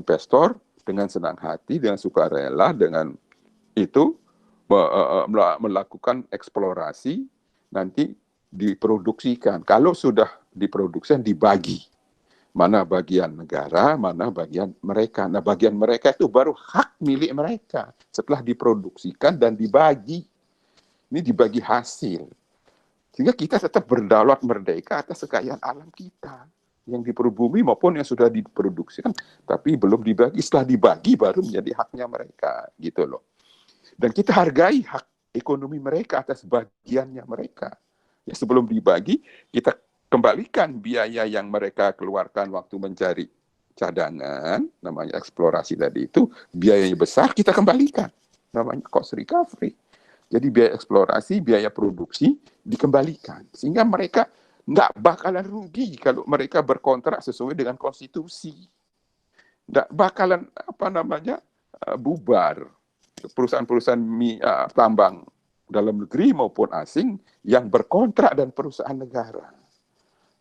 investor dengan senang hati, dengan sukarela, dengan itu melakukan eksplorasi, nanti diproduksikan. Kalau sudah diproduksi, dibagi. Mana bagian negara, mana bagian mereka. Nah, bagian mereka itu baru hak milik mereka setelah diproduksikan dan dibagi. Ini dibagi hasil. Sehingga kita tetap berdaulat merdeka atas kekayaan alam kita. Yang di bumi maupun yang sudah diproduksikan, tapi belum dibagi. Setelah dibagi baru menjadi haknya mereka. Gitu loh. Dan kita hargai hak ekonomi mereka atas bagiannya mereka. Ya, sebelum dibagi, kita kembalikan biaya yang mereka keluarkan waktu mencari cadangan, namanya eksplorasi tadi itu, biayanya besar, kita kembalikan. Namanya cost recovery. Jadi biaya eksplorasi, biaya produksi dikembalikan. Sehingga mereka nggak bakalan rugi kalau mereka berkontrak sesuai dengan konstitusi. Nggak bakalan bubar. Perusahaan-perusahaan tambang dalam negeri maupun asing yang berkontrak dan perusahaan negara.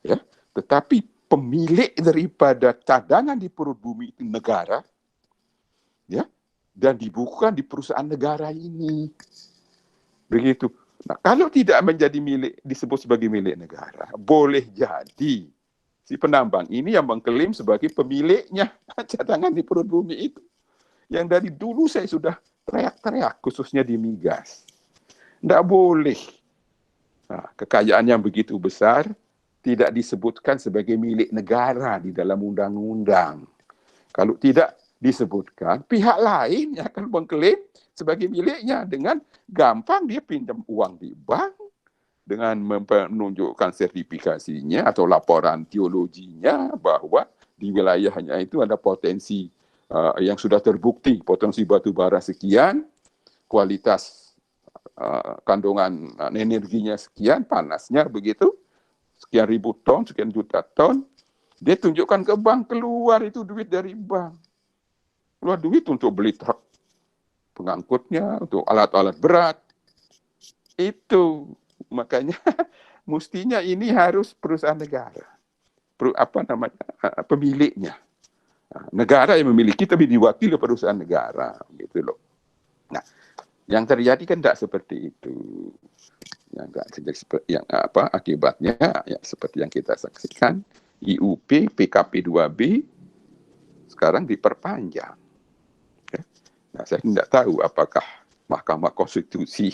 Ya, tetapi pemilik daripada cadangan di perut bumi itu negara, ya, dan dibukukan di perusahaan negara ini. Begitu. Nah, kalau tidak menjadi milik, disebut sebagai milik negara, boleh jadi si penambang ini yang mengklaim sebagai pemiliknya cadangan di perut bumi itu. Yang dari dulu saya sudah teriak-teriak, khususnya di migas. Tidak boleh. Nah, kekayaan yang begitu besar tidak disebutkan sebagai milik negara di dalam undang-undang. Kalau tidak disebutkan, pihak lain yang akan mengklaim sebagai miliknya dengan gampang dia pinjam uang di bank dengan menunjukkan sertifikasinya atau laporan geologinya bahwa di wilayahnya itu ada potensi yang sudah terbukti, potensi batu bara sekian, kualitas kandungan energinya sekian, panasnya begitu, sekian ribu ton, sekian juta ton, dia tunjukkan ke bank, keluar itu duit dari bank. Keluar duit untuk beli truk pengangkutnya, untuk alat-alat berat. Itu makanya mestinya ini harus perusahaan negara. Pemiliknya. Negara yang memiliki tapi diwakili perusahaan negara gitu loh. Nah, yang terjadi kan tidak seperti itu. Akibatnya ya seperti yang kita saksikan, IUP PKP 2B sekarang diperpanjang. Nah, saya tidak tahu apakah Mahkamah Konstitusi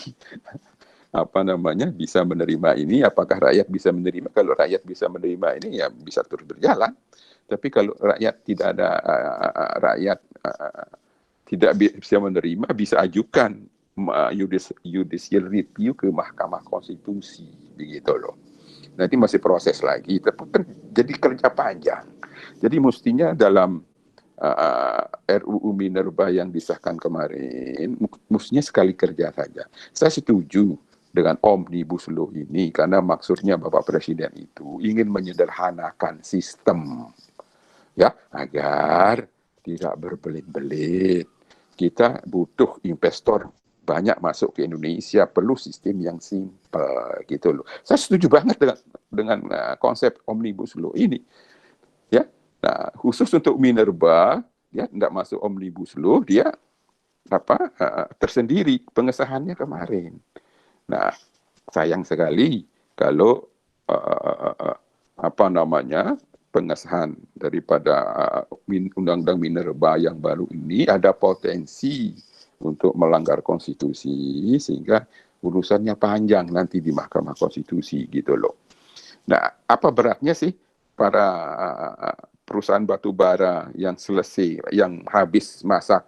bisa menerima ini, apakah rakyat bisa menerima. Kalau rakyat bisa menerima ini ya bisa terus berjalan. Tapi kalau rakyat tidak bisa menerima, bisa ajukan judicial review ke Mahkamah Konstitusi, begitu loh. Nanti masih proses lagi, jadi kerja panjang. Jadi mestinya dalam RUU Minerba yang disahkan kemarin, mestinya sekali kerja saja. Saya setuju dengan Omnibus Law ini, karena maksudnya Bapak Presiden itu ingin menyederhanakan sistem, ya, agar tidak berbelit-belit. Kita butuh investor banyak masuk ke Indonesia, perlu sistem yang simpel, gitu loh. Saya setuju banget dengan konsep Omnibus Law ini, ya. Nah, khusus untuk Minerba, dia tidak masuk Omnibus Law, dia tersendiri pengesahannya kemarin. Nah, sayang sekali kalau pengesahan daripada Undang-Undang Minerba yang baru ini ada potensi untuk melanggar konstitusi, sehingga urusannya panjang nanti di Mahkamah Konstitusi, gitu loh. Nah, apa beratnya sih para perusahaan batu bara yang selesai, yang habis masa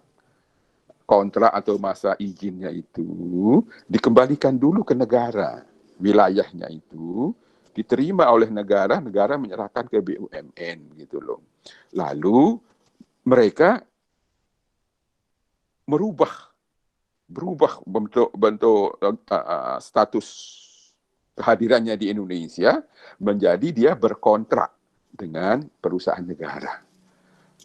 kontrak atau masa izinnya itu, dikembalikan dulu ke negara, wilayahnya itu diterima oleh negara, negara menyerahkan ke BUMN, gitu loh. Lalu mereka berubah bentuk status kehadirannya di Indonesia menjadi dia berkontrak dengan perusahaan negara.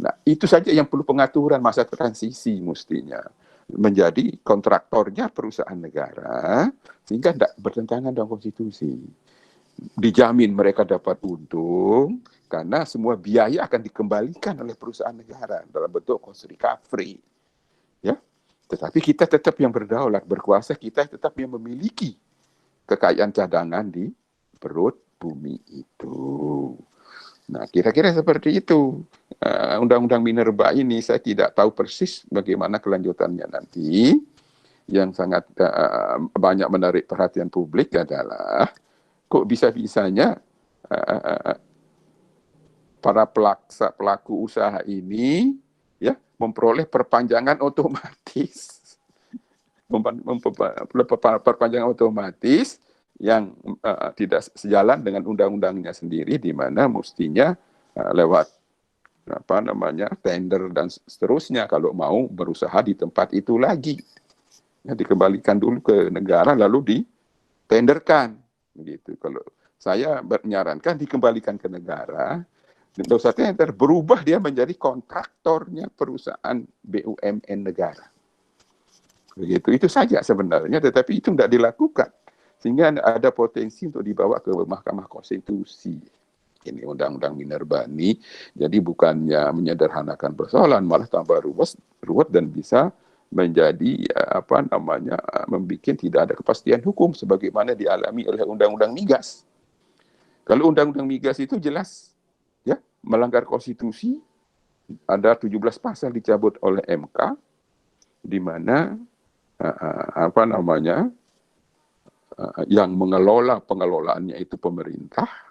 Nah, itu saja yang perlu pengaturan masa transisi mestinya. Menjadi kontraktornya perusahaan negara, sehingga tidak bertentangan dengan konstitusi. Dijamin mereka dapat untung, karena semua biaya akan dikembalikan oleh perusahaan negara dalam bentuk cost recovery. Ya, tetapi kita tetap yang berdaulat, berkuasa, kita tetap yang memiliki kekayaan cadangan di perut bumi itu. Nah, kira-kira seperti itu. Undang-undang minerba ini saya tidak tahu persis bagaimana kelanjutannya nanti. Yang sangat banyak menarik perhatian publik adalah kok bisa-bisanya para pelaku usaha ini ya memperoleh perpanjangan otomatis, perpanjangan otomatis yang tidak sejalan dengan undang-undangnya sendiri, di mana mestinya lewat tender dan seterusnya kalau mau berusaha di tempat itu lagi, ya, dikembalikan dulu ke negara lalu ditenderkan, gitu. Kalau saya menyarankan dikembalikan ke negara. Dosa tender berubah dia menjadi kontraktornya perusahaan BUMN negara. Begitu, itu saja sebenarnya, tetapi itu tidak dilakukan. Sehingga ada potensi untuk dibawa ke Mahkamah Konstitusi. Ini undang-undang minerba ini, jadi bukannya menyederhanakan persoalan, malah tambah ruwet dan bisa menjadi membuat tidak ada kepastian hukum sebagaimana dialami oleh undang-undang migas. Kalau undang-undang migas itu jelas ya melanggar konstitusi, ada 17 pasal dicabut oleh MK, di mana yang mengelola pengelolaannya itu pemerintah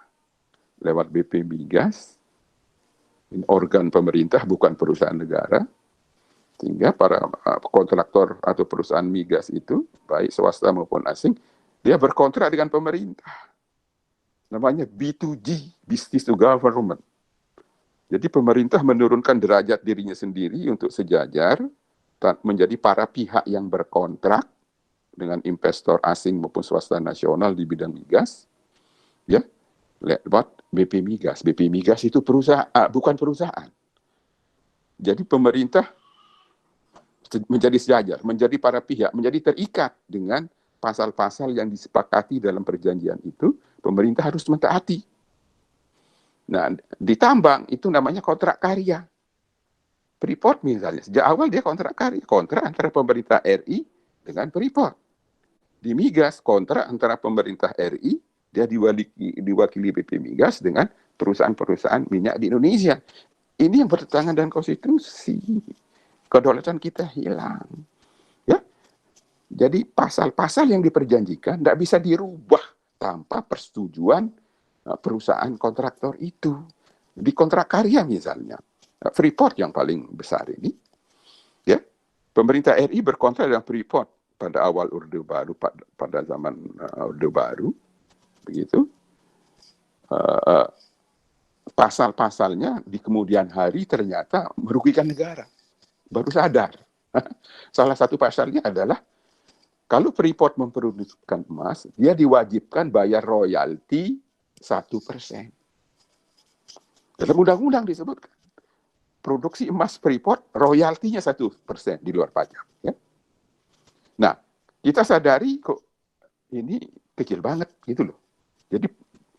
lewat BP Migas, organ pemerintah bukan perusahaan negara, sehingga para kontraktor atau perusahaan migas itu baik swasta maupun asing dia berkontrak dengan pemerintah, namanya B2G, business to government. Jadi pemerintah menurunkan derajat dirinya sendiri untuk sejajar menjadi para pihak yang berkontrak dengan investor asing maupun swasta nasional di bidang migas, ya, lewat BP Migas. BP Migas itu perusahaan, bukan perusahaan. Jadi pemerintah menjadi sejajar, menjadi para pihak, menjadi terikat dengan pasal-pasal yang disepakati dalam perjanjian itu, pemerintah harus mentaati. Nah, di tambang itu namanya kontrak karya. Freeport misalnya, sejak awal dia kontrak karya, kontrak antara pemerintah RI dengan Freeport. Di migas, kontrak antara pemerintah RI, dia diwakili BP Migas dengan perusahaan-perusahaan minyak di Indonesia. Ini yang bertentangan dengan konstitusi. Kedaulatan kita hilang. Ya, jadi pasal-pasal yang diperjanjikan tidak bisa dirubah tanpa persetujuan perusahaan kontraktor itu. Di kontrak karya misalnya, Freeport yang paling besar ini, ya, pemerintah RI berkontrak dengan Freeport pada awal Orde Baru, pada zaman Orde Baru, begitu. Pasal-pasalnya di kemudian hari ternyata merugikan negara. Baru sadar. Salah satu pasalnya adalah kalau Freeport memproduksikan emas, dia diwajibkan bayar royalti 1%. Dalam undang-undang disebutkan produksi emas Freeport royaltinya 1% di luar pajak. Ya? Nah, kita sadari kok ini kecil banget gitu loh. Jadi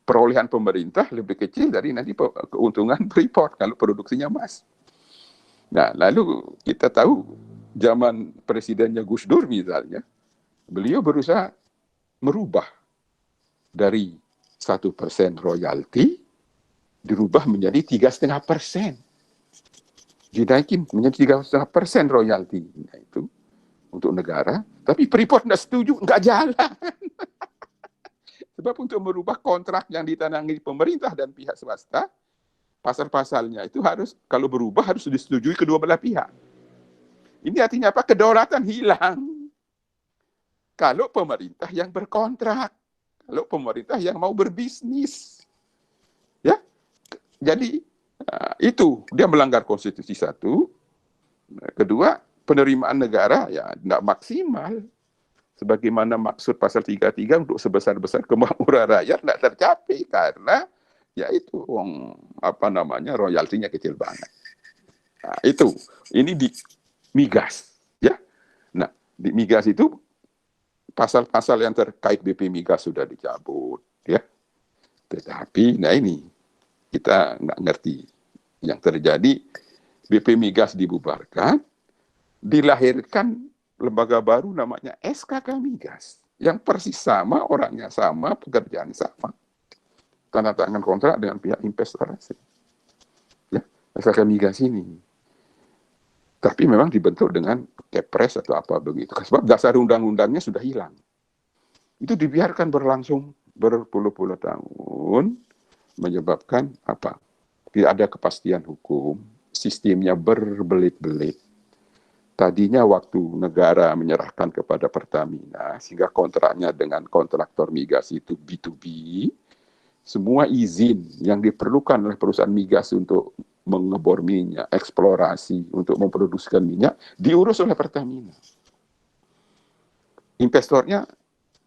perolehan pemerintah lebih kecil dari nanti keuntungan Freeport kalau produksinya emas. Nah, lalu kita tahu zaman presidennya Gus Dur misalnya, beliau berusaha merubah dari 1% royalti dirubah menjadi 3,5%. Dinaikin menjadi 3,5% royalti. Nah, itu untuk negara. Tapi Freeport nggak setuju, nggak jalan. Sebab untuk merubah kontrak yang ditandangi pemerintah dan pihak swasta, pasal-pasalnya itu harus, kalau berubah harus disetujui kedua belah pihak. Ini artinya apa? Kedaulatan hilang. Kalau pemerintah yang berkontrak, kalau pemerintah yang mau berbisnis, ya, jadi itu dia melanggar konstitusi satu. Kedua, penerimaan negara ya tidak maksimal. Sebagaimana maksud pasal 33 untuk sebesar-besar kemakmuran rakyat tidak tercapai karena yaitu royaltinya kecil banget. Nah, itu ini di migas, ya. Nah, di migas itu pasal-pasal yang terkait BP Migas sudah dicabut, ya. Tetapi nah ini kita nggak ngerti. Yang terjadi, BP Migas dibubarkan, dilahirkan lembaga baru namanya SKK Migas, yang persis sama, orangnya sama, pekerjaan sama. Tanda tangan kontrak dengan pihak investor asing. Ya, SKK Migas ini. Tapi memang dibentuk dengan kepres atau apa begitu. Sebab dasar undang-undangnya sudah hilang. Itu dibiarkan berlangsung berpuluh-puluh tahun, menyebabkan apa? Tidak ada kepastian hukum, sistemnya berbelit-belit. Tadinya waktu negara menyerahkan kepada Pertamina, sehingga kontraknya dengan kontraktor migas itu B2B, semua izin yang diperlukan oleh perusahaan migas untuk mengebor minyak, eksplorasi, untuk memproduksikan minyak, diurus oleh Pertamina. Investornya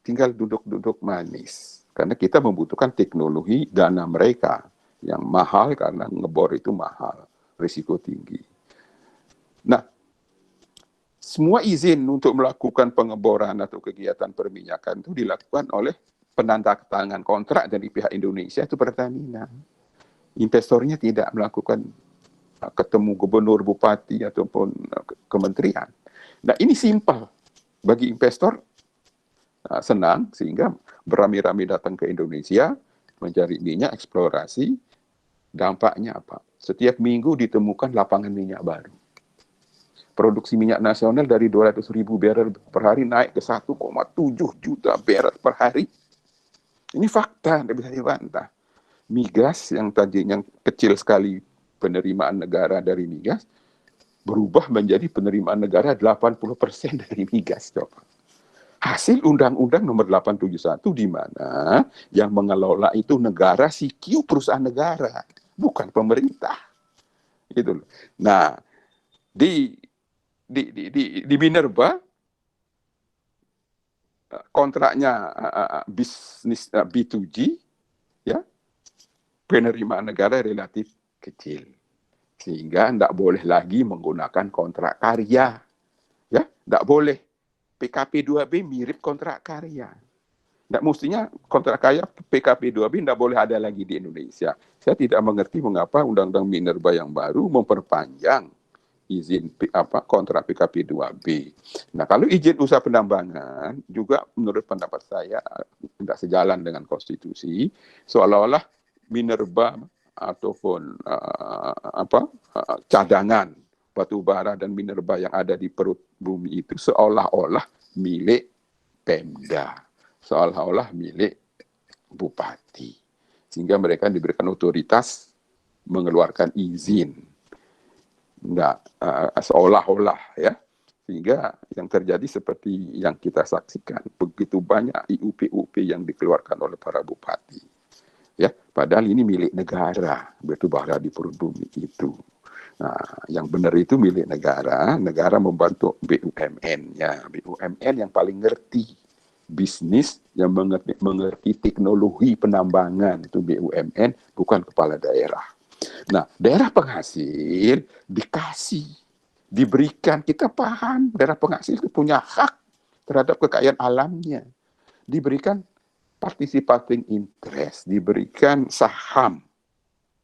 tinggal duduk-duduk manis. Karena kita membutuhkan teknologi dana mereka yang mahal karena ngebor itu mahal, risiko tinggi. Nah, semua izin untuk melakukan pengeboran atau kegiatan perminyakan itu dilakukan oleh penanda tangan kontrak dari pihak Indonesia, itu Pertamina. Investornya tidak melakukan ketemu gubernur, bupati, ataupun kementerian. Nah, ini simpel. Bagi investor, senang, sehingga beramai-ramai datang ke Indonesia, mencari minyak, eksplorasi. Dampaknya apa? Setiap minggu ditemukan lapangan minyak baru. Produksi minyak nasional dari 200.000 barrel per hari naik ke 1,7 juta barrel per hari. Ini fakta, tidak bisa dibantah. Migas yang tadinya kecil sekali penerimaan negara dari migas, berubah menjadi penerimaan negara 80% dari migas. Coba. Hasil Undang-Undang nomor 871 di mana yang mengelola itu negara, CQ perusahaan negara, bukan pemerintah. Gitu. Nah, di Minerba kontraknya bisnis B2G, ya, penerimaan negara relatif kecil, sehingga tidak boleh lagi menggunakan kontrak karya, ya, tidak boleh. PKP 2B mirip kontrak karya. Tidak mestinya kontrak karya PKP 2B tidak boleh ada lagi di Indonesia. Saya tidak mengerti mengapa Undang-Undang Minerba yang baru memperpanjang izin kontrak PKP 2B. Nah, kalau izin usaha penambangan juga menurut pendapat saya tidak sejalan dengan konstitusi, seolah-olah Minerba ataupun cadangan batu bara dan minerba yang ada di perut bumi itu seolah-olah milik Pemda, seolah-olah milik bupati, sehingga mereka diberikan otoritas mengeluarkan izin. Enggak, seolah-olah, ya, sehingga yang terjadi seperti yang kita saksikan, begitu banyak IUP-UP yang dikeluarkan oleh para bupati, ya, padahal ini milik negara, batu bara di perut bumi itu. Nah, yang benar itu milik negara, negara membantu BUMN-nya, BUMN yang paling ngerti bisnis, yang mengerti teknologi penambangan, itu BUMN, bukan kepala daerah. Nah, daerah penghasil diberikan, kita paham, daerah penghasil itu punya hak terhadap kekayaan alamnya, diberikan participating interest, diberikan saham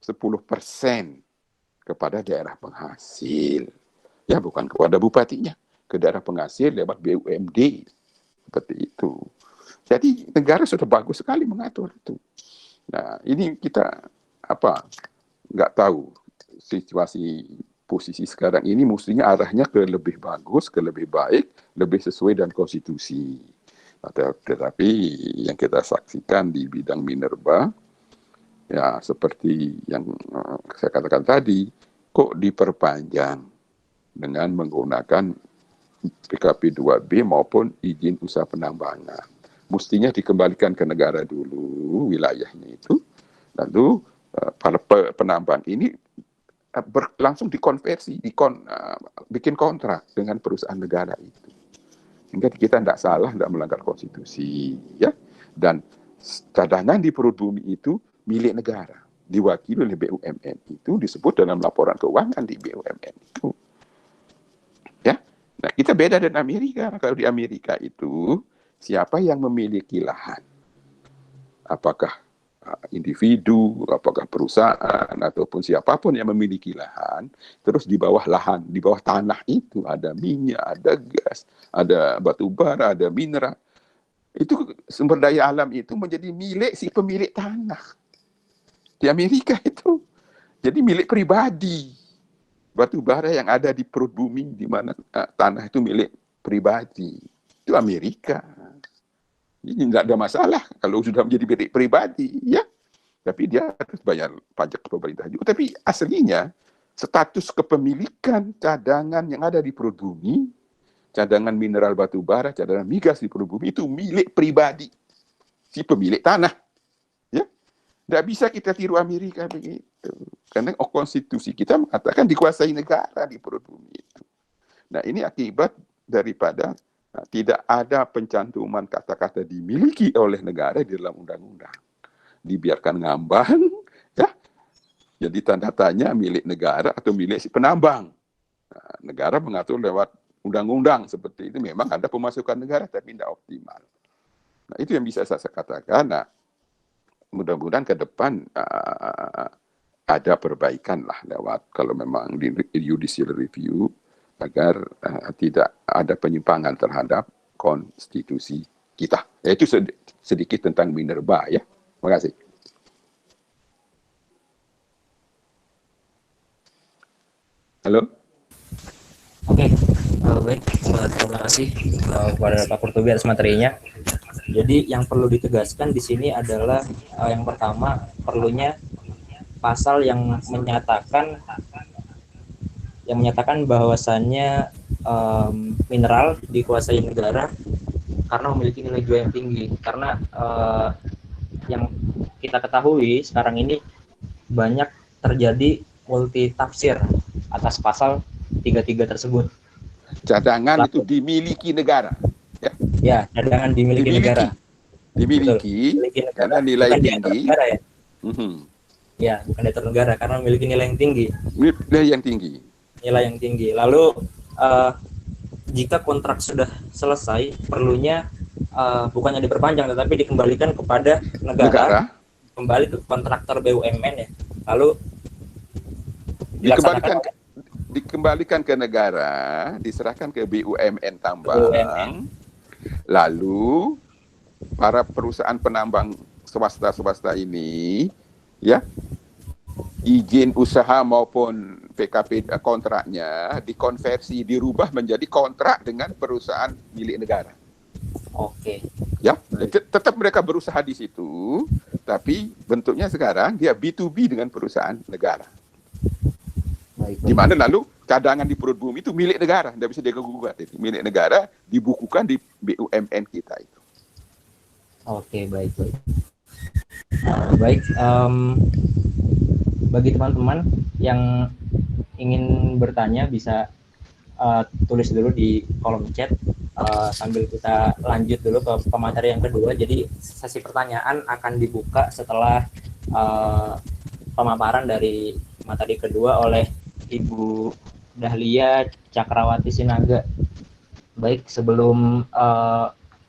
10% kepada daerah penghasil. Ya, bukan kepada bupatinya, ke daerah penghasil lewat BUMD. Seperti itu. Jadi negara sudah bagus sekali mengatur itu. Nah, ini kita nggak tahu situasi posisi sekarang ini mestinya arahnya ke lebih bagus, ke lebih baik, lebih sesuai dengan konstitusi. Tetapi yang kita saksikan di bidang minerba, ya seperti yang saya katakan tadi, kok diperpanjang dengan menggunakan PKP 2B maupun izin usaha penambangan. Mestinya dikembalikan ke negara dulu wilayahnya itu, lalu para penambang ini langsung dikonversi, bikin kontrak dengan perusahaan negara itu. Sehingga kita tidak salah, tidak melanggar konstitusi, ya. Dan cadangan di perut bumi itu milik negara, diwakili oleh BUMN, itu disebut dalam laporan keuangan di BUMN itu. Ya, nah kita beda dengan Amerika. Kalau di Amerika itu siapa yang memiliki lahan? Apakah individu, apakah perusahaan ataupun siapapun yang memiliki lahan, terus di bawah lahan, di bawah tanah itu ada minyak, ada gas, ada batu bara, ada mineral. Itu sumber daya alam itu menjadi milik si pemilik tanah. Di Amerika itu jadi milik pribadi. Batu bara yang ada di perut bumi di mana tanah itu milik pribadi. Itu Amerika. Ini tidak ada masalah kalau sudah menjadi milik pribadi, ya. Tapi dia harus bayar pajak ke pemerintah juga. Tapi aslinya status kepemilikan cadangan yang ada di perut bumi, cadangan mineral batu bara, cadangan migas di perut bumi itu milik pribadi si pemilik tanah. Ya, tidak bisa kita tiru Amerika begitu. Karena konstitusi kita mengatakan dikuasai negara di perut bumi itu. Nah, ini akibat daripada tidak ada pencantuman kata-kata dimiliki oleh negara di dalam undang-undang. Dibiarkan ngambang, ya. Jadi tanda tanya milik negara atau milik si penambang. Nah, negara mengatur lewat undang-undang seperti itu. Memang ada pemasukan negara tapi tidak optimal. Nah, itu yang bisa saya katakan. Nah, mudah-mudahan ke depan ada perbaikan lah lewat kalau memang di judicial review, agar tidak ada penyimpangan terhadap konstitusi kita. Itu sedikit tentang minerba, ya. Terima kasih. Halo? Oke, baik. Terima kasih kepada Pak Kurtubi atas materinya. Jadi yang perlu ditegaskan di sini adalah yang pertama, perlunya pasal yang menyatakan bahwasannya mineral dikuasai negara karena memiliki nilai jual yang tinggi. Karena yang kita ketahui sekarang ini banyak terjadi multi tafsir atas pasal 33 tersebut. Cadangan itu dimiliki negara. Ya, cadangan dimiliki negara. Dimiliki karena nilai tinggi. Negara, ya. Ya, bukan diatur negara karena memiliki nilai yang tinggi. Nilai yang tinggi. Lalu jika kontrak sudah selesai, perlunya bukannya diperpanjang tetapi dikembalikan kepada negara. Kembali ke kontraktor BUMN, ya. Lalu dikembalikan ke negara, diserahkan ke BUMN tambang. Lalu para perusahaan penambang swasta ini, ya, izin usaha maupun PKP kontraknya dikonversi, dirubah menjadi kontrak dengan perusahaan milik negara. Oke. Ya, tetap mereka berusaha di situ, tapi bentuknya sekarang dia B2B dengan perusahaan negara. Di mana lalu cadangan di perut bumi itu milik negara, tidak bisa digugat. Milik negara dibukukan di BUMN kita itu. Oke, baik. Baik, bagi teman-teman yang ingin bertanya bisa tulis dulu di kolom chat sambil kita lanjut dulu ke materi yang kedua. Jadi sesi pertanyaan akan dibuka setelah pemaparan dari materi kedua oleh Ibu Dahlia Cakrawati Sinaga. Baik, sebelum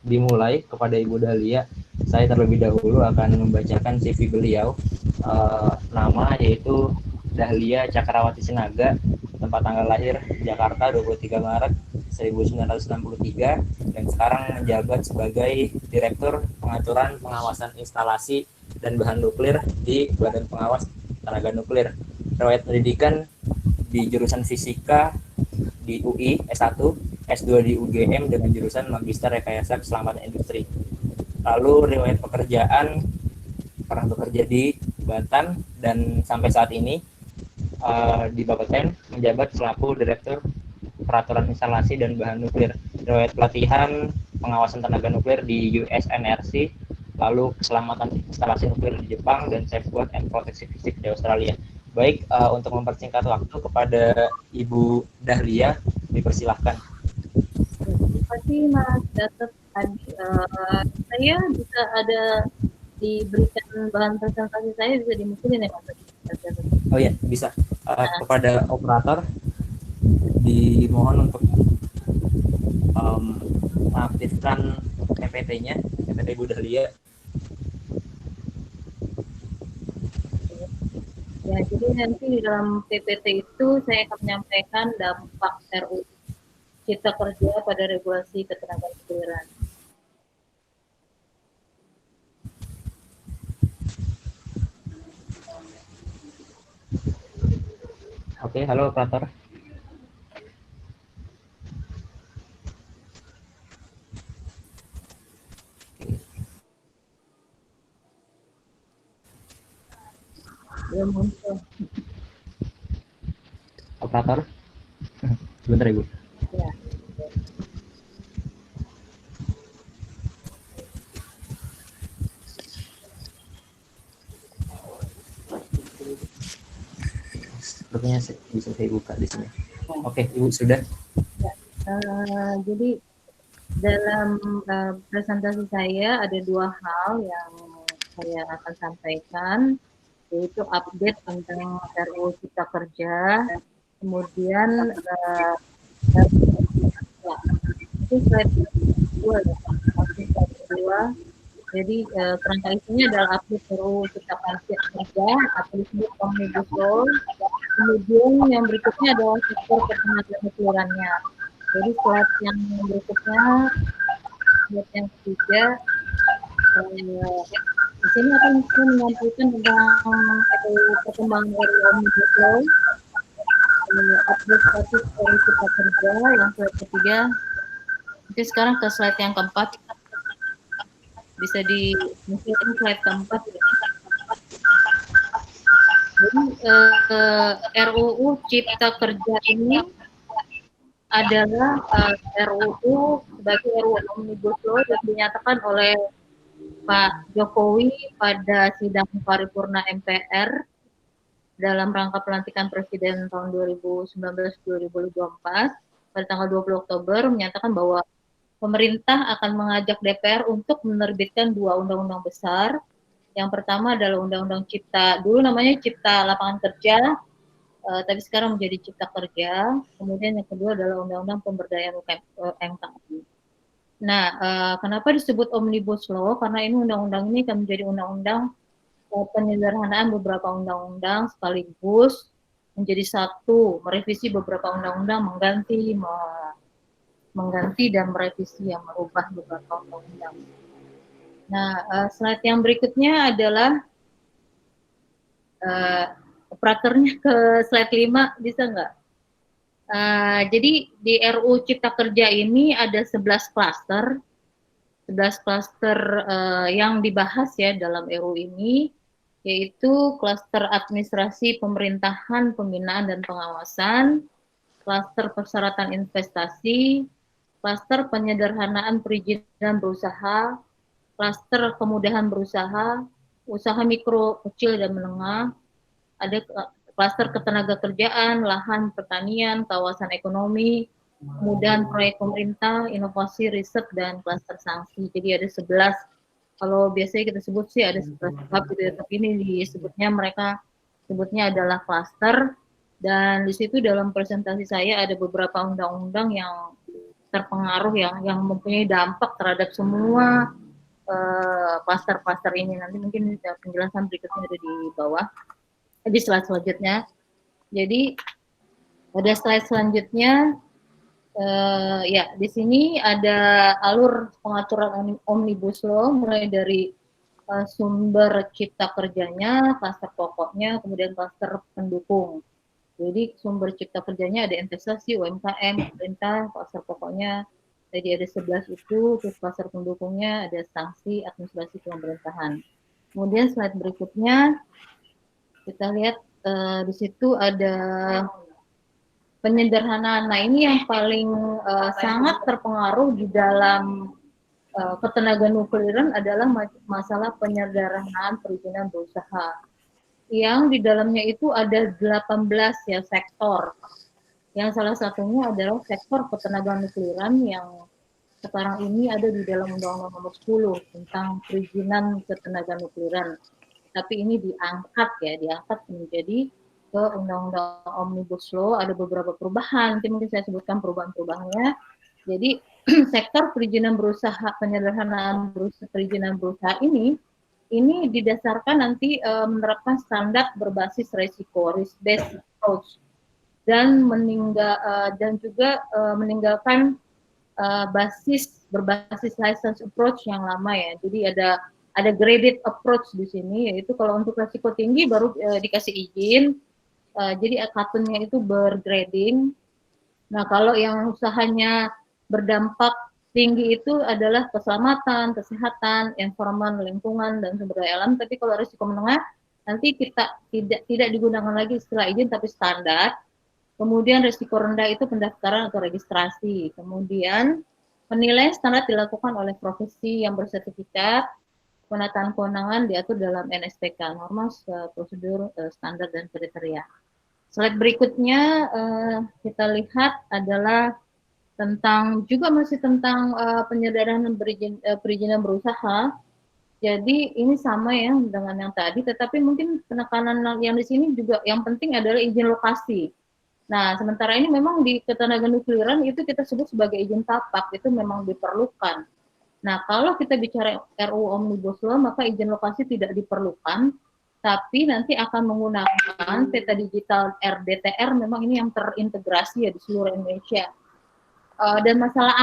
dimulai kepada Ibu Dahlia, saya terlebih dahulu akan membacakan CV beliau. Nama yaitu Dahlia Cakrawati Sinaga, tempat tanggal lahir Jakarta 23 Maret 1963, dan sekarang menjabat sebagai Direktur Pengaturan Pengawasan Instalasi dan Bahan Nuklir di Badan Pengawas Tenaga Nuklir. Riwayat pendidikan di jurusan Fisika di UI S1, S2 di UGM dengan jurusan Magister Rekayasa Keselamatan Industri. Lalu riwayat pekerjaan, pernah bekerja di Batan dan sampai saat ini di Bapeten menjabat selaku Direktur Peraturan Instalasi dan Bahan Nuklir. Riwayat pelatihan pengawasan tenaga nuklir di USNRC, lalu keselamatan instalasi nuklir di Jepang, dan safeguard and proteksi fisik di Australia. Baik, untuk mempersingkat waktu kepada Ibu Dahlia, dipersilahkan. Terima kasih Mas Gatot. Tadi saya bisa ada diberikan bahan presentasi saya, bisa dimungkinin ya Mas Gatot? Oh ya, bisa. Kepada operator dimohon untuk mengaktifkan PPT-nya, PPT Ibu Dahlia. Ya, jadi nanti di dalam PPT itu saya akan menyampaikan dampak RUU Cipta Kerja pada regulasi ketenagakerjaan. Oke, halo operator. Ya, muncul. Operator. Sebentar Ibu. Ya. Sepertinya bisa saya buka di sini. Oke, Ibu sudah. Ya. Jadi dalam presentasi saya ada dua hal yang saya akan sampaikan, yaitu update tentang RUU Cipta Kerja, kemudian itu slide kedua, jadi kerangka isinya adalah update RUU Cipta Kerja atau disebut Omnibus Law. Kemudian yang berikutnya adalah sektor ketenagakerjaannya. Jadi slide yang berikutnya, slide yang ketiga, di sini akan saya menyampaikan tentang perkembangan RUU Omnibus Law, update status RUU Cipta Kerja yang slide ketiga. Nanti sekarang ke slide yang keempat. Bisa dimunculkan slide keempat. Jadi RUU Cipta Kerja ini adalah RUU sebagai RUU Omnibus Law yang dinyatakan oleh Pak Jokowi pada sidang paripurna MPR dalam rangka pelantikan Presiden tahun 2019-2024 pada tanggal 20 Oktober menyatakan bahwa pemerintah akan mengajak DPR untuk menerbitkan dua undang-undang besar. Yang pertama adalah Undang-Undang Cipta, dulu namanya Cipta Lapangan Kerja, tapi sekarang menjadi Cipta Kerja. Kemudian yang kedua adalah Undang-Undang Pemberdayaan UMKM. Nah, kenapa disebut Omnibus Law? Karena ini undang-undang ini akan menjadi undang-undang penyederhanaan beberapa undang-undang sekaligus menjadi satu, merevisi beberapa undang-undang, mengganti dan merevisi yang merubah beberapa undang-undang. Nah, slide yang berikutnya adalah operatornya ke slide 5, bisa nggak? Jadi di RUU Cipta Kerja ini ada 11 klaster yang dibahas ya dalam RUU ini, yaitu klaster administrasi pemerintahan, pembinaan dan pengawasan, klaster persyaratan investasi, klaster penyederhanaan perizinan berusaha, klaster kemudahan berusaha, usaha mikro, kecil dan menengah, ada klaster ketenagakerjaan, lahan pertanian, kawasan ekonomi, kemudian proyek pemerintah, inovasi, riset, dan klaster sanksi. Jadi ada 11. Kalau biasanya kita sebut sih ada 11 bab gitu, tapi ini mereka sebutnya adalah klaster. Dan di situ dalam presentasi saya ada beberapa undang-undang yang terpengaruh yang mempunyai dampak terhadap semua klaster-klaster ini. Nanti mungkin penjelasan berikutnya ada di bawah. Di slide selanjutnya. Jadi pada slide selanjutnya, ya di sini ada alur pengaturan Omnibus Law mulai dari sumber cipta kerjanya, klaster pokoknya, kemudian klaster pendukung. Jadi sumber cipta kerjanya ada investasi, UMKM, pemerintah, klaster pokoknya. Jadi ada 11 itu, terus klaster pendukungnya ada sanksi, administrasi pemerintahan. Kemudian slide berikutnya, kita lihat di situ ada penyederhanaan. Nah, ini yang paling sangat terpengaruh di dalam ketenaga nukliran adalah masalah penyederhanaan perizinan berusaha. Yang di dalamnya itu ada 18 ya sektor. Yang salah satunya adalah sektor ketenaga nukliran yang sekarang ini ada di dalam Undang-Undang Nomor 10 tentang perizinan ketenaga nukliran. Tapi ini diangkat menjadi ke Undang-Undang Omnibus Law, ada beberapa perubahan, nanti mungkin saya sebutkan perubahan-perubahannya. Jadi sektor perizinan berusaha, penyederhanaan perizinan berusaha ini ini didasarkan nanti menerapkan standar berbasis resiko, risk-based approach, dan juga meninggalkan berbasis license approach yang lama ya. Jadi ada graded approach di sini, yaitu kalau untuk resiko tinggi baru dikasih izin. Jadi akunnya itu bergrading. Nah, kalau yang usahanya berdampak tinggi itu adalah keselamatan, kesehatan, environment, lingkungan, dan sumber daya alam. Tapi kalau risiko menengah, nanti kita tidak digunakan lagi istilah izin, tapi standar. Kemudian risiko rendah itu pendaftaran atau registrasi. Kemudian penilaian standar dilakukan oleh profesi yang bersertifikat. Penataan kewenangan diatur dalam NSPK, norma, prosedur, standar, dan kriteria. Slide berikutnya kita lihat adalah masih tentang penyederhanaan perizinan berusaha. Jadi ini sama ya dengan yang tadi, tetapi mungkin penekanan yang di sini juga yang penting adalah izin lokasi. Nah, sementara ini memang di ketenaganuclearan itu kita sebut sebagai izin tapak, itu memang diperlukan. Nah, kalau kita bicara RUU Omnibus Law, maka izin lokasi tidak diperlukan, tapi nanti akan menggunakan peta digital RDTR, memang ini yang terintegrasi ya di seluruh Indonesia. Dan masalah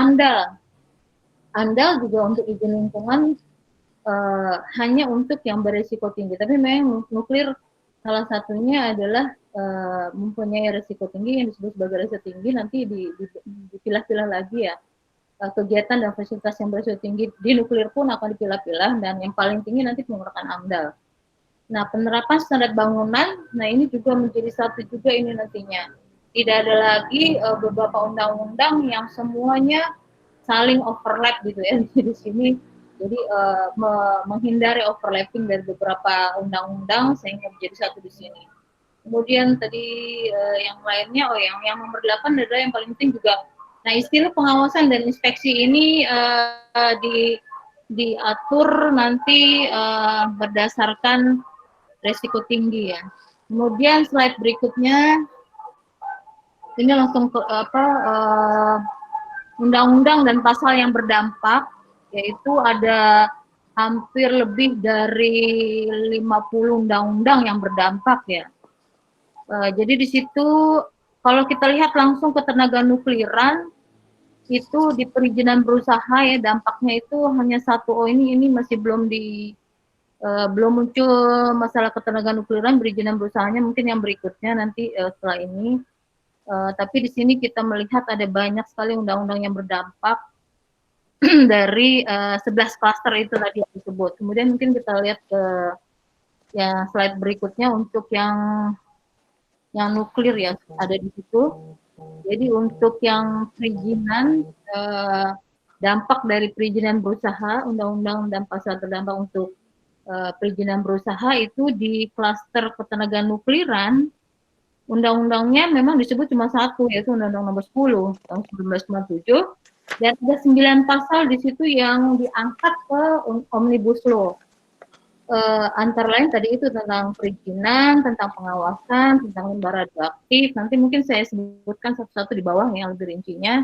AMDAL juga untuk izin lingkungan hanya untuk yang berisiko tinggi, tapi memang nuklir salah satunya adalah mempunyai risiko tinggi yang disebut sebagai risiko tinggi, nanti dipilah-pilah lagi ya. Kegiatan dan fasilitas yang berisiko tinggi di nuklir pun akan dipilah-pilah, dan yang paling tinggi nanti menggunakan AMDAL. Nah, penerapan standar bangunan, nah ini juga menjadi satu juga ini nantinya. Tidak ada lagi beberapa undang-undang yang semuanya saling overlap gitu ya di sini. Jadi menghindari overlapping dari beberapa undang-undang sehingga menjadi satu di sini. Kemudian tadi yang lainnya, yang nomor 8 adalah yang paling penting juga. Nah, istilah pengawasan dan inspeksi ini diatur nanti berdasarkan resiko tinggi ya. Kemudian slide berikutnya ini langsung ke undang-undang dan pasal yang berdampak, yaitu ada hampir lebih dari 50 undang-undang yang berdampak ya. Jadi di situ kalau kita lihat langsung ke tenaga nukliran itu di perizinan berusaha ya, dampaknya itu hanya satu. Ini masih belum muncul masalah ketenaga nukliran, perizinan berusahanya mungkin yang berikutnya nanti setelah ini. Tapi di sini kita melihat ada banyak sekali undang-undang yang berdampak dari 11 klaster itu tadi yang disebut. Kemudian mungkin kita lihat ke ya slide berikutnya untuk yang nuklir ya ada di situ. Jadi untuk yang perizinan, dampak dari perizinan berusaha, undang-undang dan pasal terdampak untuk perizinan berusaha itu di klaster ketenagaan nukliran, undang-undangnya memang disebut cuma satu, yaitu Undang-Undang Nomor 10 tahun 1997, dan ada 9 pasal di situ yang diangkat ke Omnibus Law. Antara lain tadi itu tentang perizinan, tentang pengawasan, tentang limbah radioaktif. Nanti mungkin saya sebutkan satu-satu di bawah yang lebih rincinya.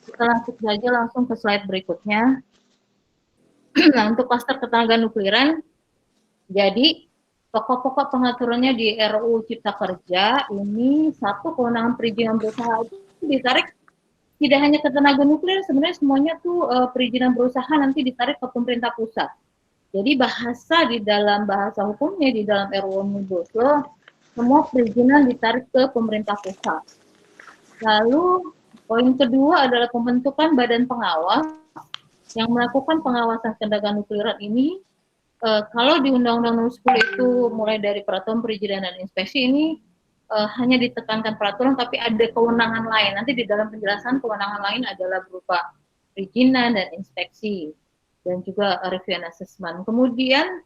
Kita langsung ke slide berikutnya. Nah, untuk klaster ketenagaan nukliran, jadi pokok-pokok pengaturannya di RUU Cipta Kerja ini satu, kewenangan perizinan berusaha itu ditarik tidak hanya ke tenaga nuklir, sebenarnya semuanya tuh perizinan berusaha nanti ditarik ke pemerintah pusat. Jadi di dalam bahasa hukumnya di dalam RUU Omnibus Law, semua perizinan ditarik ke pemerintah pusat. Lalu poin kedua adalah pembentukan badan pengawas yang melakukan pengawasan tenaga nukliran ini. Kalau di Undang-Undang Nomor 10 itu mulai dari peraturan perizinan dan inspeksi ini hanya ditekankan peraturan, tapi ada kewenangan lain. Nanti di dalam penjelasan kewenangan lain adalah berupa perizinan dan inspeksi dan juga review and assessment. Kemudian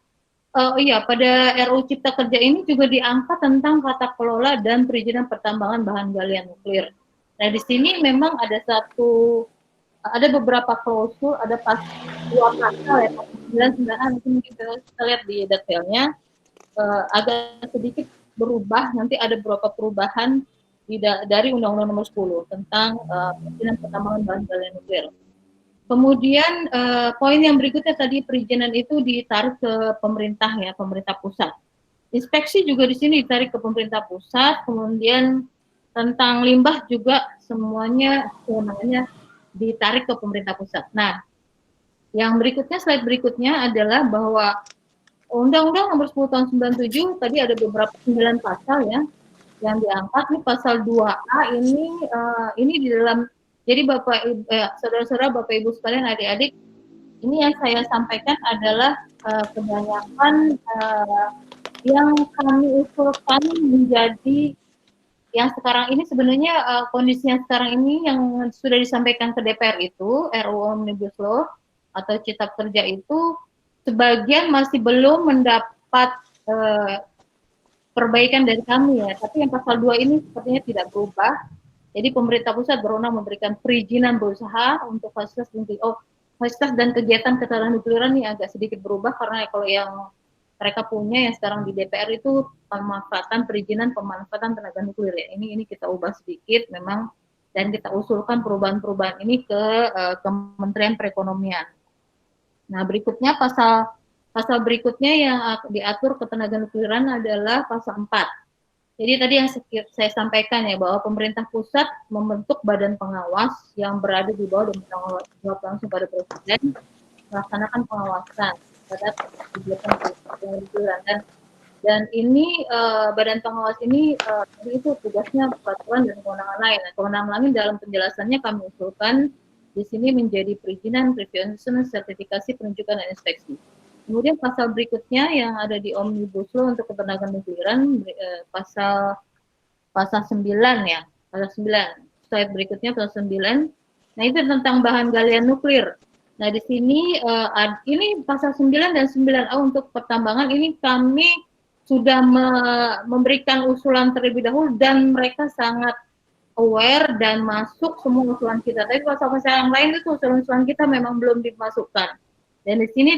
pada RUU Cipta Kerja ini juga diangkat tentang tata kelola dan perizinan pertambangan bahan galian nuklir. Nah, di sini memang ada beberapa klausul, ada dua pasal ya, 9 mungkin kita lihat di detailnya, agak sedikit berubah, nanti ada beberapa perubahan dari Undang-Undang Nomor 10 tentang perizinan pertambangan bahan galian nuklir. Kemudian poin yang berikutnya tadi perizinan itu ditarik ke pemerintah ya, pemerintah pusat. Inspeksi juga di sini ditarik ke pemerintah pusat, kemudian tentang limbah juga semuanya semuanya ditarik ke pemerintah pusat. Nah, yang berikutnya, slide berikutnya adalah bahwa Undang-Undang Nomor 10 Tahun 97 tadi ada beberapa 9 pasal ya yang diangkat. Nih pasal 2A ini di dalam, jadi saudara-saudara, Bapak Ibu sekalian, adik-adik, ini yang saya sampaikan adalah kebanyakan yang kami usulkan menjadi yang sekarang ini sebenarnya kondisinya sekarang ini yang sudah disampaikan ke DPR itu RUU Omnibus Law atau Cipta Kerja itu sebagian masih belum mendapat perbaikan dari kami ya, tapi yang pasal 2 ini sepertinya tidak berubah. Jadi pemerintah pusat berwenang memberikan perizinan berusaha untuk fasilitas dan kegiatan ketenaganukliran ini agak sedikit berubah karena kalau yang mereka punya yang sekarang di DPR itu pemanfaatan perizinan pemanfaatan tenaga nuklir ya. Ini kita ubah sedikit memang dan kita usulkan perubahan-perubahan ini ke Kementerian Perekonomian. Nah, berikutnya pasal berikutnya yang diatur ketenaganukliran adalah pasal 4. Jadi tadi yang saya sampaikan ya bahwa pemerintah pusat membentuk badan pengawas yang berada di bawah dan bertanggung jawab langsung pada presiden melaksanakan pengawasan terhadap kegiatan ketenaganukliran dan ini badan pengawas ini itu tugasnya peraturan dan kewenangan lain. Nah, kewenangan lain dalam penjelasannya kami usulkan di sini menjadi perizinan, prevention, sertifikasi, penunjukan dan inspeksi. Kemudian pasal berikutnya yang ada di Omnibus Law untuk ketenaganukliran pasal 9 ya, pasal 9. Slide berikutnya pasal 9. Nah, itu tentang bahan galian nuklir. Nah, di sini ini pasal 9 dan 9A untuk pertambangan ini kami sudah memberikan usulan terlebih dahulu dan mereka sangat aware dan masuk semua usulan kita. Tapi pasal-pasal yang lain itu usulan-usulan kita memang belum dimasukkan. Dan di sini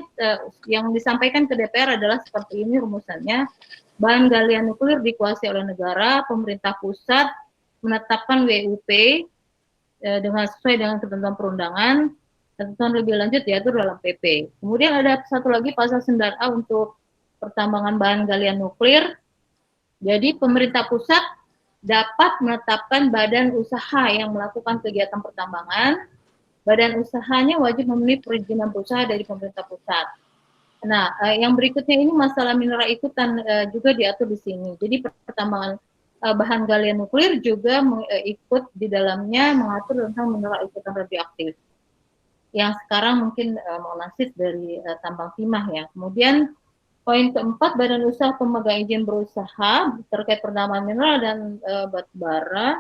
yang disampaikan ke DPR adalah seperti ini rumusannya. Bahan galian nuklir dikuasai oleh negara, pemerintah pusat menetapkan WUP sesuai dengan ketentuan perundangan, ketentuan lebih lanjut diatur dalam PP. Kemudian ada satu lagi pasal 9A untuk pertambangan bahan galian nuklir. Jadi pemerintah pusat dapat menetapkan badan usaha yang melakukan kegiatan pertambangan. Badan usahanya wajib memenuhi perizinan berusaha dari pemerintah pusat. Nah, yang berikutnya ini masalah mineral ikutan juga diatur di sini. Jadi pertambangan bahan galian nuklir juga ikut di dalamnya mengatur tentang mineral ikutan radioaktif. Yang sekarang mungkin monastis dari tambang timah ya. Kemudian poin keempat, badan usaha pemegang izin berusaha terkait pertambangan mineral dan batu bara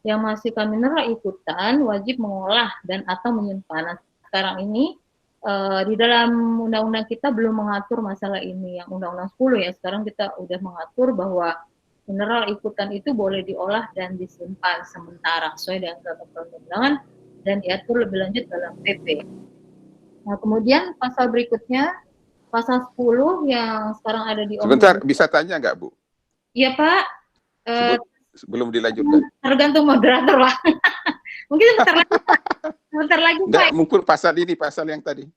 yang menghasilkan mineral ikutan wajib mengolah dan atau menyimpan. Nah, sekarang ini di dalam undang-undang kita belum mengatur masalah ini. Yang undang-undang 10 ya, sekarang kita udah mengatur bahwa mineral ikutan itu boleh diolah dan disimpan sementara sesuai dengan peraturan perundang-undangan dan diatur lebih lanjut dalam PP. Nah, kemudian pasal berikutnya, pasal 10 yang sekarang ada di Sebentar, bisa tanya nggak, Bu? Iya, Pak. Sebelum dilanjutkan. Tergantung moderator, Pak. Mungkin sebentar lagi, Nggak, Pak. mungkin pasal ini, pasal yang tadi.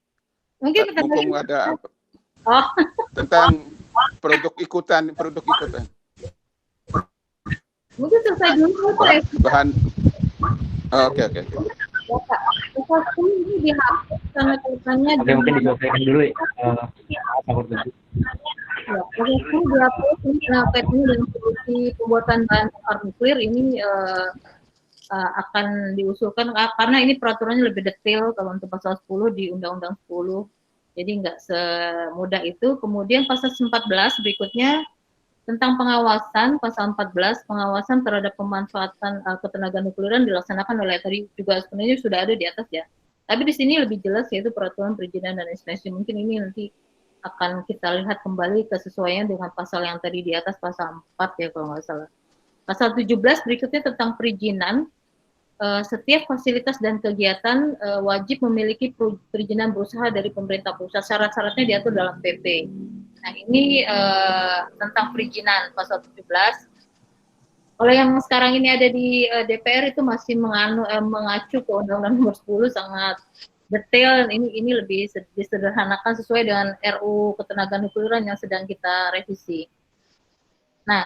Mungkin mumpung ada apa? Oh. Tentang produk ikutan. Mungkin selesai dulu, Pak. Bahan. Oke. Pasal 10 ini dihapus karena kaitannya mungkin diselesaikan dulu ya. Pasal 10 dihapus ini kaitannya dengan solusi pembuatan bahan bakar nuklir ini akan diusulkan karena ini peraturannya lebih detail kalau untuk pasal 10 di Undang-Undang 10. Jadi nggak semudah itu. Kemudian pasal 14 berikutnya tentang pengawasan, pasal 14, pengawasan terhadap pemanfaatan ketenaganukliran dilaksanakan oleh tadi juga sebenarnya sudah ada di atas ya. Tapi di sini lebih jelas yaitu peraturan perizinan dan inspeksi. Mungkin ini nanti akan kita lihat kembali kesesuaian dengan pasal yang tadi di atas, pasal 4 ya kalau nggak salah. Pasal 17 berikutnya tentang perizinan. Setiap fasilitas dan kegiatan wajib memiliki perizinan berusaha dari pemerintah pusat. Syarat-syaratnya diatur dalam PP. Nah, ini tentang perizinan pasal 17. Kalau yang sekarang ini ada di DPR itu masih mengacu ke Undang-Undang Nomor 10 sangat detail, ini lebih disederhanakan sesuai dengan RU Ketenagaan Nukliran yang sedang kita revisi. Nah,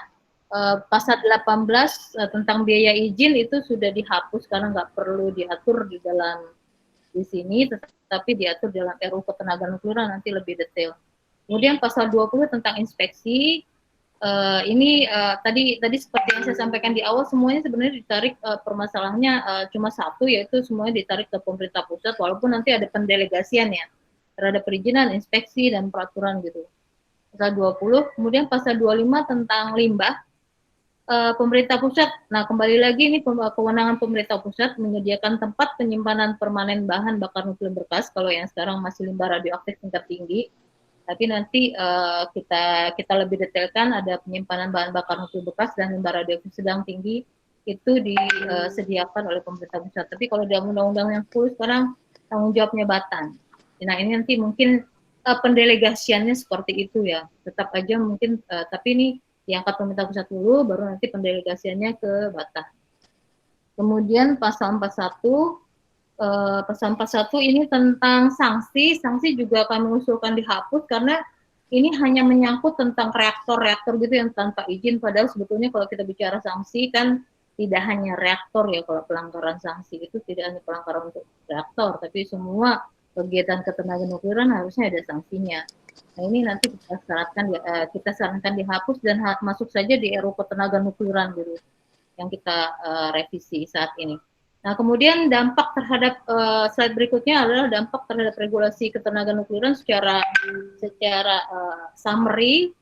pasal 18 tentang biaya izin itu sudah dihapus karena nggak perlu diatur di sini, tetapi diatur dalam RU Ketenagaan Nukliran, nanti lebih detail. Kemudian pasal 20 tentang inspeksi, tadi seperti yang saya sampaikan di awal, semuanya sebenarnya ditarik, permasalahannya cuma satu, yaitu semuanya ditarik ke pemerintah pusat, walaupun nanti ada pendelegasian ya terhadap perizinan, inspeksi, dan peraturan gitu. Pasal 20, kemudian pasal 25 tentang limbah, pemerintah pusat, nah kembali lagi ini kewenangan pemerintah pusat menyediakan tempat penyimpanan permanen bahan bakar nuklir bekas, kalau yang sekarang masih limbah radioaktif tingkat tinggi. Tapi nanti kita lebih detailkan, ada penyimpanan bahan bakar nuklir bekas dan limbah radioaktif sedang tinggi, itu disediakan oleh pemerintah pusat. Tapi kalau dalam undang-undang yang 10 sekarang tanggung jawabnya Batan. Nah ini nanti mungkin pendelegasiannya seperti itu ya. Tetap aja mungkin, tapi ini diangkat pemerintah pusat dulu, baru nanti pendelegasiannya ke Batan. Kemudian pasal 41. Pasal 41 ini tentang sanksi juga kami usulkan dihapus karena ini hanya menyangkut tentang reaktor gitu yang tanpa izin, padahal sebetulnya kalau kita bicara sanksi kan tidak hanya reaktor ya, kalau pelanggaran sanksi itu tidak hanya pelanggaran untuk reaktor, tapi semua kegiatan ketenaga nukliran harusnya ada sanksinya. Nah ini nanti kita sarankan dihapus dan masuk saja di RU Ketenaga Nukliran gitu yang kita revisi saat ini. Nah, kemudian dampak terhadap slide berikutnya adalah dampak terhadap regulasi ketenaga nukliran secara summary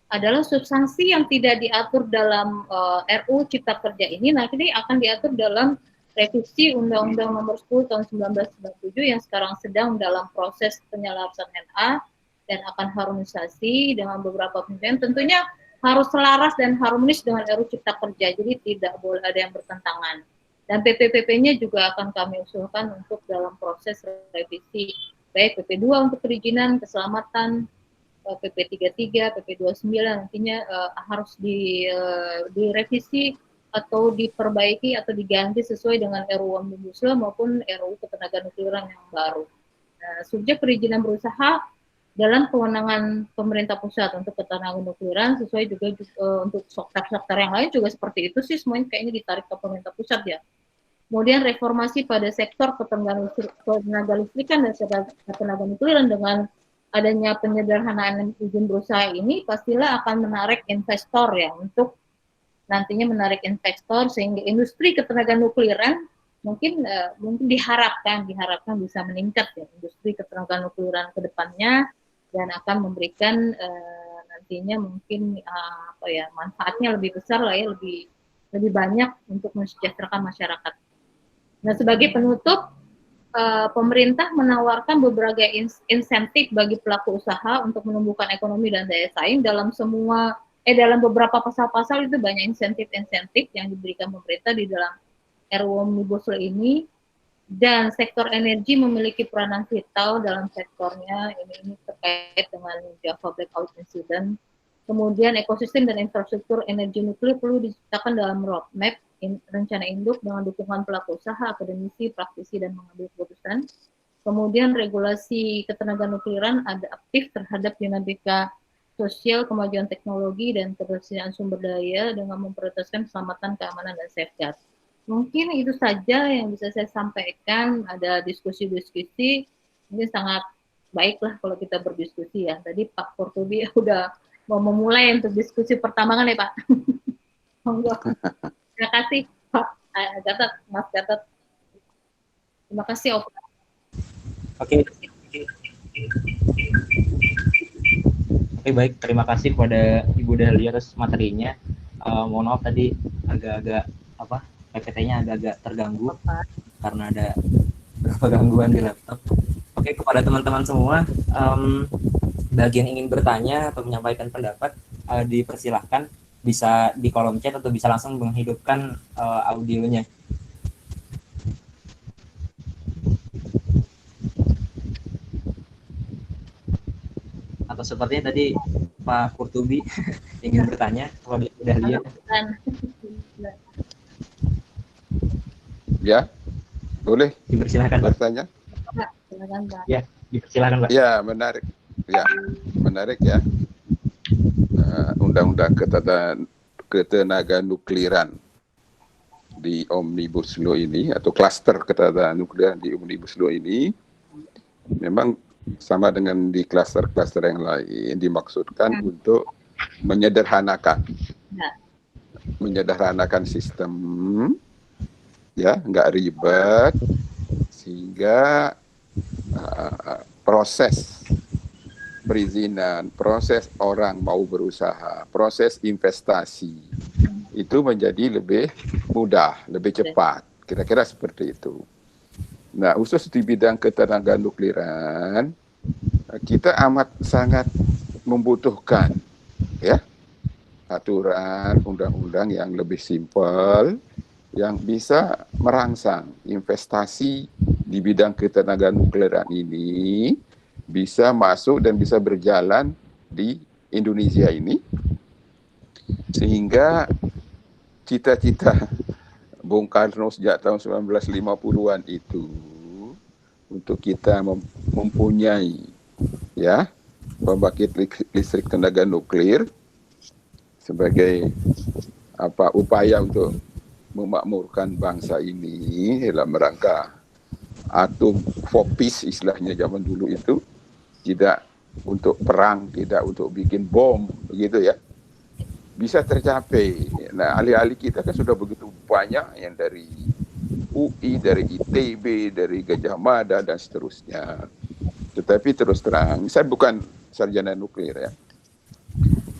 adalah substansi yang tidak diatur dalam RU Cipta Kerja ini nanti akan diatur dalam revisi Undang-Undang Nomor 10 Tahun 1997 yang sekarang sedang dalam proses penyelarasan NA dan akan harmonisasi dengan beberapa pemilihan. Tentunya harus selaras dan harmonis dengan RU Cipta Kerja, jadi tidak boleh ada yang bertentangan. Dan PP-PP-nya juga akan kami usulkan untuk dalam proses revisi, baik PP2 untuk perizinan, keselamatan, PP33, PP29 nantinya harus direvisi atau diperbaiki atau diganti sesuai dengan RUU Omnibus Law maupun RUU Ketenagaan Nukliran yang baru. Nah, subjek perizinan berusaha dalam kewenangan pemerintah pusat untuk ketenaga nukliran, sesuai juga untuk sektor yang lain juga seperti itu sih, semuanya kayaknya ditarik ke pemerintah pusat ya. Kemudian reformasi pada sektor ketenaga listrikan dan ketenaga nukliran dengan adanya penyederhanaan izin berusaha ini pastilah akan menarik investor ya, untuk nantinya menarik investor sehingga industri ketenaga nukliran mungkin diharapkan bisa meningkat ya, industri ketenaga nukliran ke depannya, dan akan memberikan nantinya mungkin manfaatnya lebih besar lah ya, lebih banyak untuk mensejahterakan masyarakat. Nah, sebagai penutup, pemerintah menawarkan beberapa insentif bagi pelaku usaha untuk menumbuhkan ekonomi dan daya saing dalam beberapa pasal-pasal itu banyak insentif yang diberikan pemerintah di dalam RUU Omnibus Law ini, dan sektor energi memiliki peranan vital dalam sektornya, ini terkait dengan Java Blackout Incident. Kemudian ekosistem dan infrastruktur energi nuklir perlu diciptakan dalam roadmap rencana induk dengan dukungan pelaku usaha, akademisi, praktisi, dan mengambil keputusan. Kemudian regulasi ketenaga nukliran adaptif terhadap dinamika sosial, kemajuan teknologi, dan ketersediaan sumber daya dengan memprioritaskan keselamatan, keamanan, dan safeguard. Mungkin itu saja yang bisa saya sampaikan. Ada diskusi-diskusi, ini sangat baiklah kalau kita berdiskusi ya. Tadi Pak Kurtubi udah mau memulai untuk diskusi pertama kan ya Pak? Monggo. Terima kasih Pak Gatot, Mas Gatot. Terima kasih Opa. Oke, baik. Terima kasih kepada Ibu Dahlia atas materinya. Mohon maaf tadi agak-agak PPT-nya agak-agak terganggu karena ada beberapa gangguan di laptop. Oke, kepada teman-teman semua, bagi yang ingin bertanya atau menyampaikan pendapat, dipersilahkan bisa di kolom chat atau bisa langsung menghidupkan audionya. Atau sepertinya tadi Pak Kurtubi ingin bertanya, kalau sudah lihat. Ya, boleh dipersilahkan bertanya. Silakan, Pak. Ya, dipersilakan, Pak. Ya, menarik ya. Undang-undang ketenaga nukliran di Omnibus Law ini, atau klaster ketenaga nukliran di Omnibus Law ini, memang sama dengan di klaster-klaster yang lain, dimaksudkan untuk menyederhanakan sistem, ya, nggak ribet, sehingga proses perizinan, proses orang mau berusaha, proses investasi itu menjadi lebih mudah, lebih cepat. Kira-kira seperti itu. Nah, khusus di bidang ketenaga nukliran, kita amat sangat membutuhkan, ya, aturan undang-undang yang lebih simpel, yang bisa merangsang investasi di bidang ketenaga nukliran ini bisa masuk dan bisa berjalan di Indonesia ini, sehingga cita-cita Bung Karno sejak tahun 1950-an itu untuk kita mempunyai, ya, pembangkit listrik tenaga nuklir sebagai upaya untuk memakmurkan bangsa ini dalam rangka atom for peace, istilahnya zaman dulu itu, tidak untuk perang, tidak untuk bikin bom, begitu ya, bisa tercapai. Nah, ahli-ahli kita kan sudah begitu banyak, yang dari UI, dari ITB, dari Gajah Mada, dan seterusnya. Tetapi terus terang, saya bukan sarjana nuklir ya,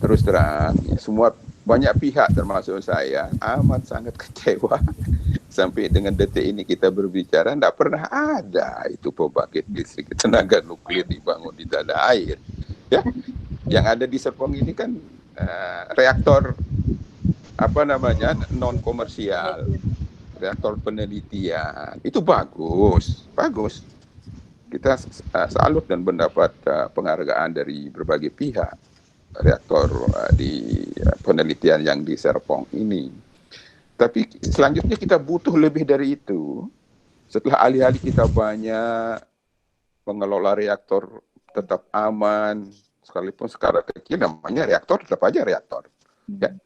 terus terang, ya, semua banyak pihak termasuk saya amat sangat kecewa sampai dengan detik ini kita berbicara tidak pernah ada itu pembangkit listrik tenaga nuklir dibangun di tanah air. Ya, yang ada di Serpong ini kan reaktor non komersial, reaktor penelitian, itu bagus. Kita salut dan mendapat penghargaan dari berbagai pihak reaktor di penelitian yang di Serpong ini. Tapi selanjutnya kita butuh lebih dari itu. Setelah alih-alih kita banyak, pengelola reaktor tetap aman, sekalipun skala kecil, namanya reaktor tetap aja reaktor. Ya.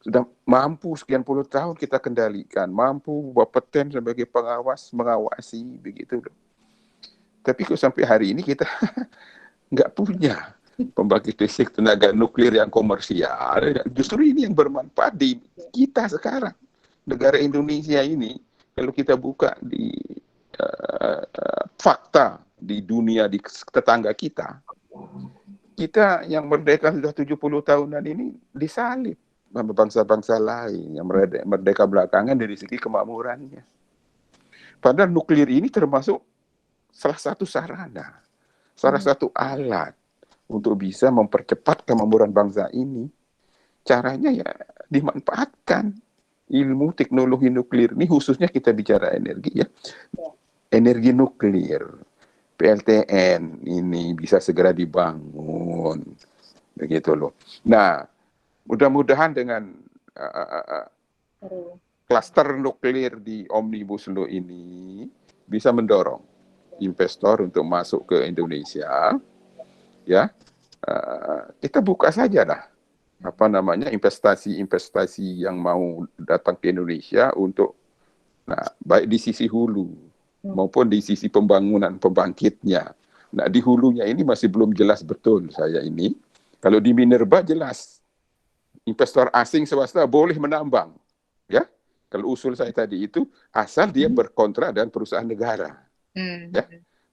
Sudah mampu sekian puluh tahun kita kendalikan, mampu berpeten sebagai pengawas, mengawasi, begitu. Tapi kok sampai hari ini kita nggak punya pembangkit listrik tenaga nuklir yang komersial. Justru ini yang bermanfaat di kita sekarang, negara Indonesia ini. Kalau kita buka di fakta di dunia, di tetangga kita yang merdeka sudah 70 tahunan ini disalib sama bangsa-bangsa lain yang merdeka belakangan dari segi kemakmurannya. Padahal nuklir ini termasuk salah satu sarana, salah satu alat untuk bisa mempercepat kemakmuran bangsa ini. Caranya ya dimanfaatkan ilmu teknologi nuklir ini, khususnya kita bicara energi ya. Energi nuklir, PLTN ini bisa segera dibangun. Begitu loh. Nah, mudah-mudahan dengan klaster nuklir di Omnibus Law ini bisa mendorong investor untuk masuk ke Indonesia. Ya, kita buka saja lah investasi yang mau datang ke Indonesia untuk, baik di sisi hulu maupun di sisi pembangunan pembangkitnya. Nah, di hulunya ini masih belum jelas betul saya ini. Kalau di Minerba jelas, investor asing swasta boleh menambang, ya. Kalau usul saya tadi itu asal dia berkontrak dengan perusahaan negara, ya.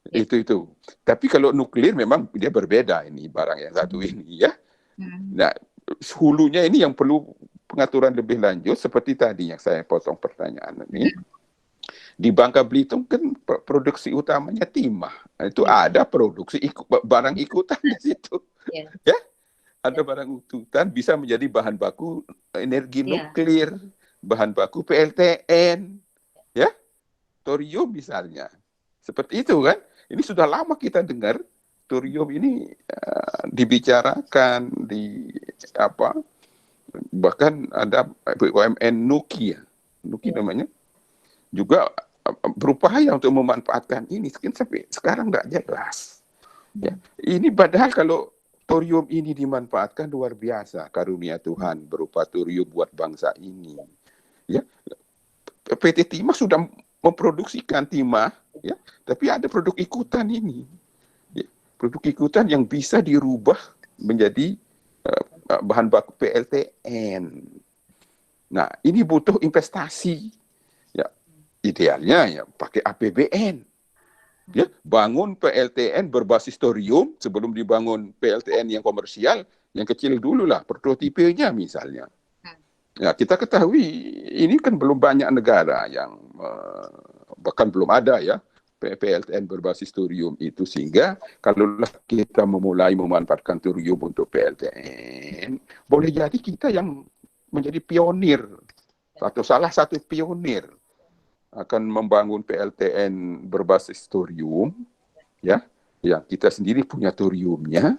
Itu. Tapi kalau nuklir memang dia berbeda, ini barang yang satu ini ya. Nah, hulunya ini yang perlu pengaturan lebih lanjut, seperti tadi yang saya potong pertanyaan ini. Di Bangka Belitung kan produksi utamanya timah. Nah, itu ada produksi barang ikutan di situ. Ya. Ada barang ikutan bisa menjadi bahan baku energi nuklir, bahan baku PLTN, ya. Thorium misalnya. Seperti itu kan. Ini sudah lama kita dengar thorium ini dibicarakan bahkan ada BUMN Nuki namanya juga berupaya untuk memanfaatkan ini, sampai sekarang nggak jelas. Ya, ini padahal kalau thorium ini dimanfaatkan luar biasa karunia Tuhan berupa thorium buat bangsa ini. Ya, PT Timah sudah memproduksikan timah, ya, tapi ada produk ikutan ini, ya, produk ikutan yang bisa dirubah menjadi bahan baku PLTN. Nah, ini butuh investasi. Ya, idealnya ya pakai APBN. Ya, bangun PLTN berbasis thorium sebelum dibangun PLTN yang komersial, yang kecil dulu lah, prototipenya misalnya. Ya, kita ketahui ini kan belum banyak negara yang bahkan belum ada ya PLTN berbasis thorium itu, sehingga kalau kita memulai memanfaatkan thorium untuk PLTN, boleh jadi kita yang menjadi pionir atau salah satu pionir akan membangun PLTN berbasis thorium, ya, yang kita sendiri punya thoriumnya.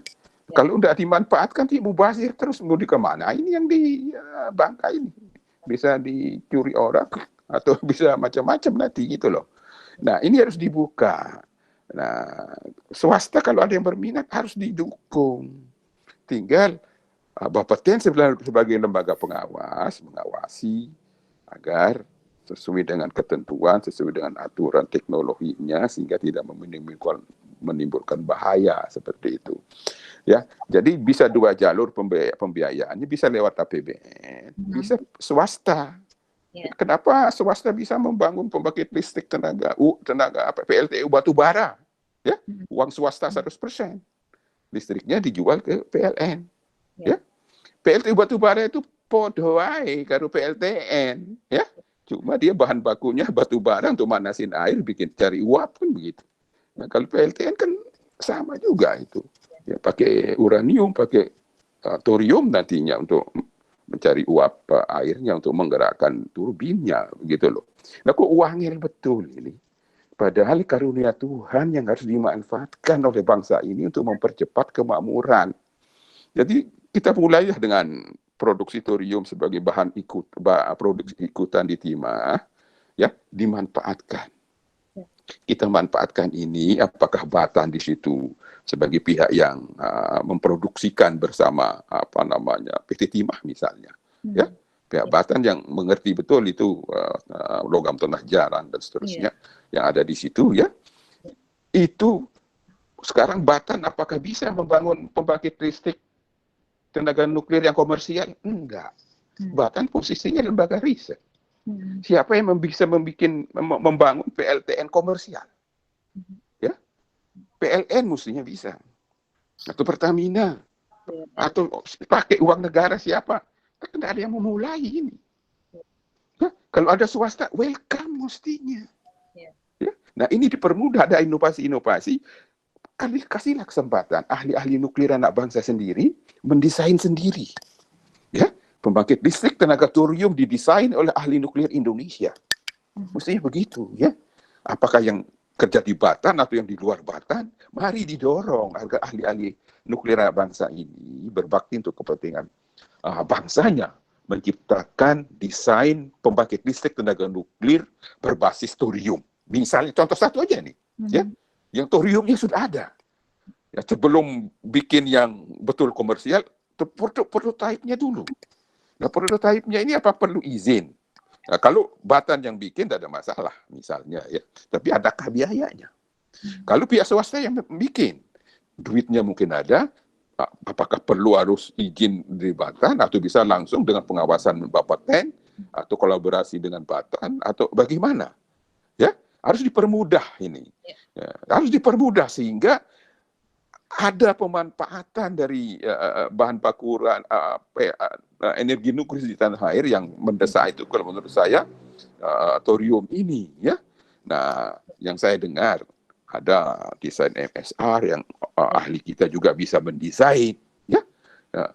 Kalau tidak dimanfaatkan, mubazir terus, mau di kemana? Ini yang di bangka ini bisa dicuri orang atau bisa macam-macam nanti gitu loh. Nah, ini harus dibuka. Nah, swasta kalau ada yang berminat harus didukung. Tinggal Bapeten sebagai lembaga pengawas mengawasi agar sesuai dengan ketentuan, sesuai dengan aturan teknologinya, sehingga tidak menimbulkan bahaya seperti itu. Ya, jadi bisa dua jalur pembiayaannya, bisa lewat APBN, bisa swasta. Yeah. Kenapa swasta bisa membangun pembangkit listrik tenaga PLTU batu bara? Ya, uang swasta 100%. Listriknya dijual ke PLN. Yeah. Ya, PLTU batu bara itu podo wae karo PLTN, ya. Cuma dia bahan bakunya batu bara untuk manasin air, bikin cari uap kan begitu. Nah, kalau PLTN kan sama juga itu. Ya, pakai uranium, pakai thorium nantinya untuk mencari uap airnya untuk menggerakkan turbinnya, begitu loh. Nah, kok uangnya betul ini? Padahal karunia Tuhan yang harus dimanfaatkan oleh bangsa ini untuk mempercepat kemakmuran. Jadi kita mulai dengan produksi thorium sebagai bahan produksi ikutan di timah, ya, dimanfaatkan. Kita manfaatkan ini, apakah Batan di situ sebagai pihak yang memproduksikan bersama PT Timah misalnya, ya, pihak Batan yang mengerti betul itu logam tanah jarang dan seterusnya yang ada di situ, ya, itu sekarang Batan apakah bisa membangun pembangkit listrik tenaga nuklir yang komersial? Enggak. Bahkan posisinya lembaga riset. Siapa yang bisa membangun PLTN komersial? Ya, PLN mestinya bisa. Atau Pertamina. Atau pakai uang negara siapa? Tidak ada yang memulai ini. Ya, kalau ada swasta, welcome mestinya. Ya. Nah, ini dipermudah, ada inovasi-inovasi. Kasihlah kesempatan ahli-ahli nuklir anak bangsa sendiri mendesain sendiri, ya, pembangkit listrik tenaga thorium didesain oleh ahli nuklir Indonesia, mestinya begitu, ya. Apakah yang kerja di Batan atau yang di luar Batan, mari didorong agar ahli-ahli nuklir anak bangsa ini berbakti untuk kepentingan bangsanya, menciptakan desain pembangkit listrik tenaga nuklir berbasis thorium. Misalnya contoh satu aja nih, ya. Yang thoriumnya sudah ada. Ya, sebelum bikin yang betul komersial, prototipe-nya dulu. Nah, prototipe-nya ini apa perlu izin? Nah, kalau Batan yang bikin tidak ada masalah, misalnya, ya. Tapi adakah biayanya? Kalau pihak swasta yang bikin, duitnya mungkin ada, apakah perlu harus izin dari Batan atau bisa langsung dengan pengawasan Bapeten atau kolaborasi dengan Batan atau bagaimana? Ya, harus dipermudah ini. Ya, harus dipermudah sehingga ada pemanfaatan dari bahan baku energi nuklir di tanah air yang mendesak itu, kalau menurut saya thorium ini, ya. Nah, yang saya dengar ada desain MSR yang ahli kita juga bisa mendesain, ya. Nah,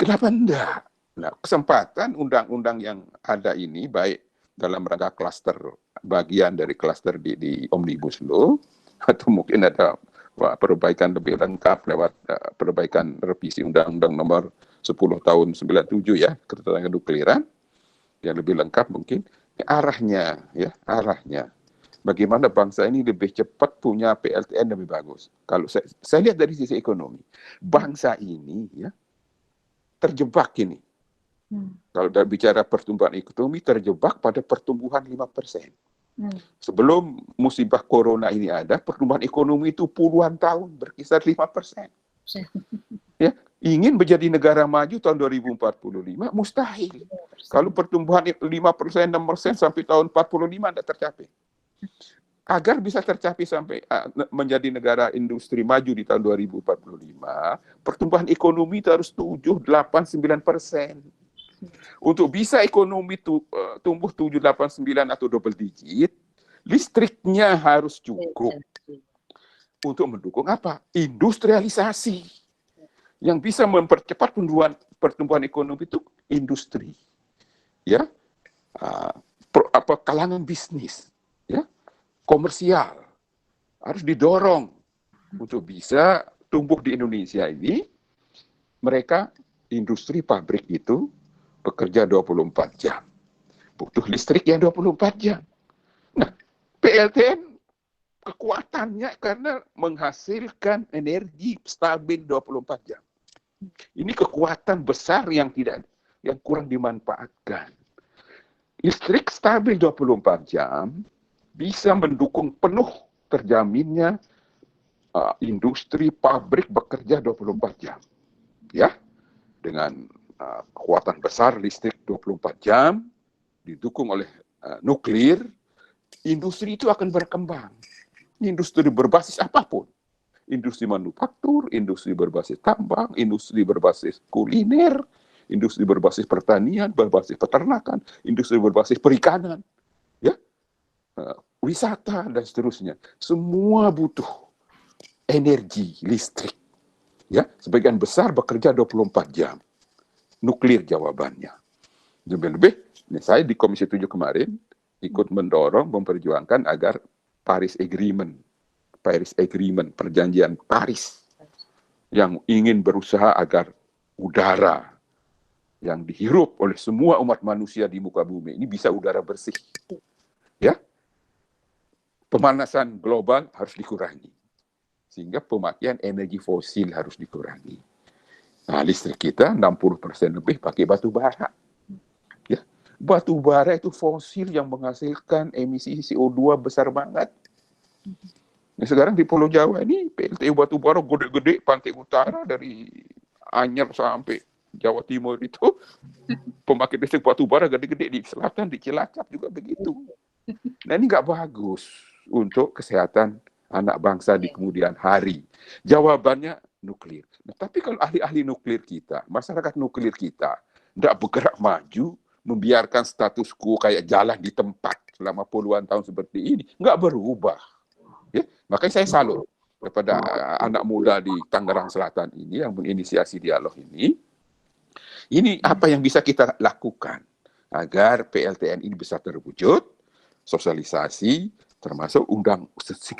kenapa enggak? Nah, kesempatan undang-undang yang ada ini baik dalam rangka klaster, bagian dari klaster di Omnibus Law, atau mungkin ada perbaikan lebih lengkap lewat perbaikan revisi Undang-Undang Nomor 10 Tahun 97, ya, ketenaga nukliran, yang lebih lengkap mungkin arahnya, ya, arahnya bagaimana bangsa ini lebih cepat punya PLTN lebih bagus. Kalau saya lihat dari sisi ekonomi, bangsa ini ya terjebak ini. Kalau bicara pertumbuhan ekonomi, terjebak pada pertumbuhan 5%. Sebelum musibah corona ini ada, pertumbuhan ekonomi itu puluhan tahun berkisar 5%. Ya, ingin menjadi negara maju tahun 2045 mustahil. Kalau pertumbuhan 5%, 6% sampai tahun 45 tidak tercapai. Agar bisa tercapai sampai menjadi negara industri maju di tahun 2045, pertumbuhan ekonomi itu harus 7, 8, 9%. Untuk bisa ekonomi tumbuh 7, 8, 9 atau double digit, listriknya harus cukup untuk mendukung apa? Industrialisasi. Yang bisa mempercepat pertumbuhan ekonomi itu industri. Ya. Kalangan bisnis, ya. Komersial harus didorong untuk bisa tumbuh di Indonesia ini. Mereka industri pabrik itu bekerja 24 jam. Butuh listrik yang 24 jam. Nah, PLTN kekuatannya karena menghasilkan energi stabil 24 jam. Ini kekuatan besar yang kurang dimanfaatkan. Listrik stabil 24 jam bisa mendukung penuh terjaminnya industri pabrik bekerja 24 jam. Ya. Dengan kekuatan besar listrik 24 jam didukung oleh nuklir, industri itu akan berkembang. Industri berbasis apapun. Industri manufaktur, industri berbasis tambang, industri berbasis kuliner, industri berbasis pertanian, berbasis peternakan, industri berbasis perikanan, ya, wisata dan seterusnya. Semua butuh energi listrik. Ya, sebagian besar bekerja 24 jam. Nuklir jawabannya. Lebih-lebih, saya di Komisi 7 kemarin ikut mendorong, memperjuangkan agar Paris Agreement, perjanjian Paris, yang ingin berusaha agar udara yang dihirup oleh semua umat manusia di muka bumi ini bisa udara bersih. Ya, pemanasan global harus dikurangi, sehingga pemakaian energi fosil harus dikurangi. Nah, listrik kita 60% lebih pakai batu bara. Ya, batu bara itu fosil yang menghasilkan emisi CO2 besar banget. Nah, sekarang di Pulau Jawa ini PLTU batu bara gede-gede, pantai utara dari Anyer sampai Jawa Timur itu pemakai listrik batu bara gede-gede, di selatan, di Cilacap juga begitu. Nah, ini nggak bagus untuk kesehatan anak bangsa di kemudian hari. Jawabannya nuklir. Nah, tapi kalau ahli-ahli nuklir kita, masyarakat nuklir kita tidak bergerak maju, membiarkan status quo kayak jalan di tempat selama puluhan tahun seperti ini, nggak berubah. Ya, makanya saya salut kepada anak muda di Tangerang Selatan ini yang menginisiasi dialog ini. Ini apa yang bisa kita lakukan agar PLTN ini bisa terwujud, sosialisasi, termasuk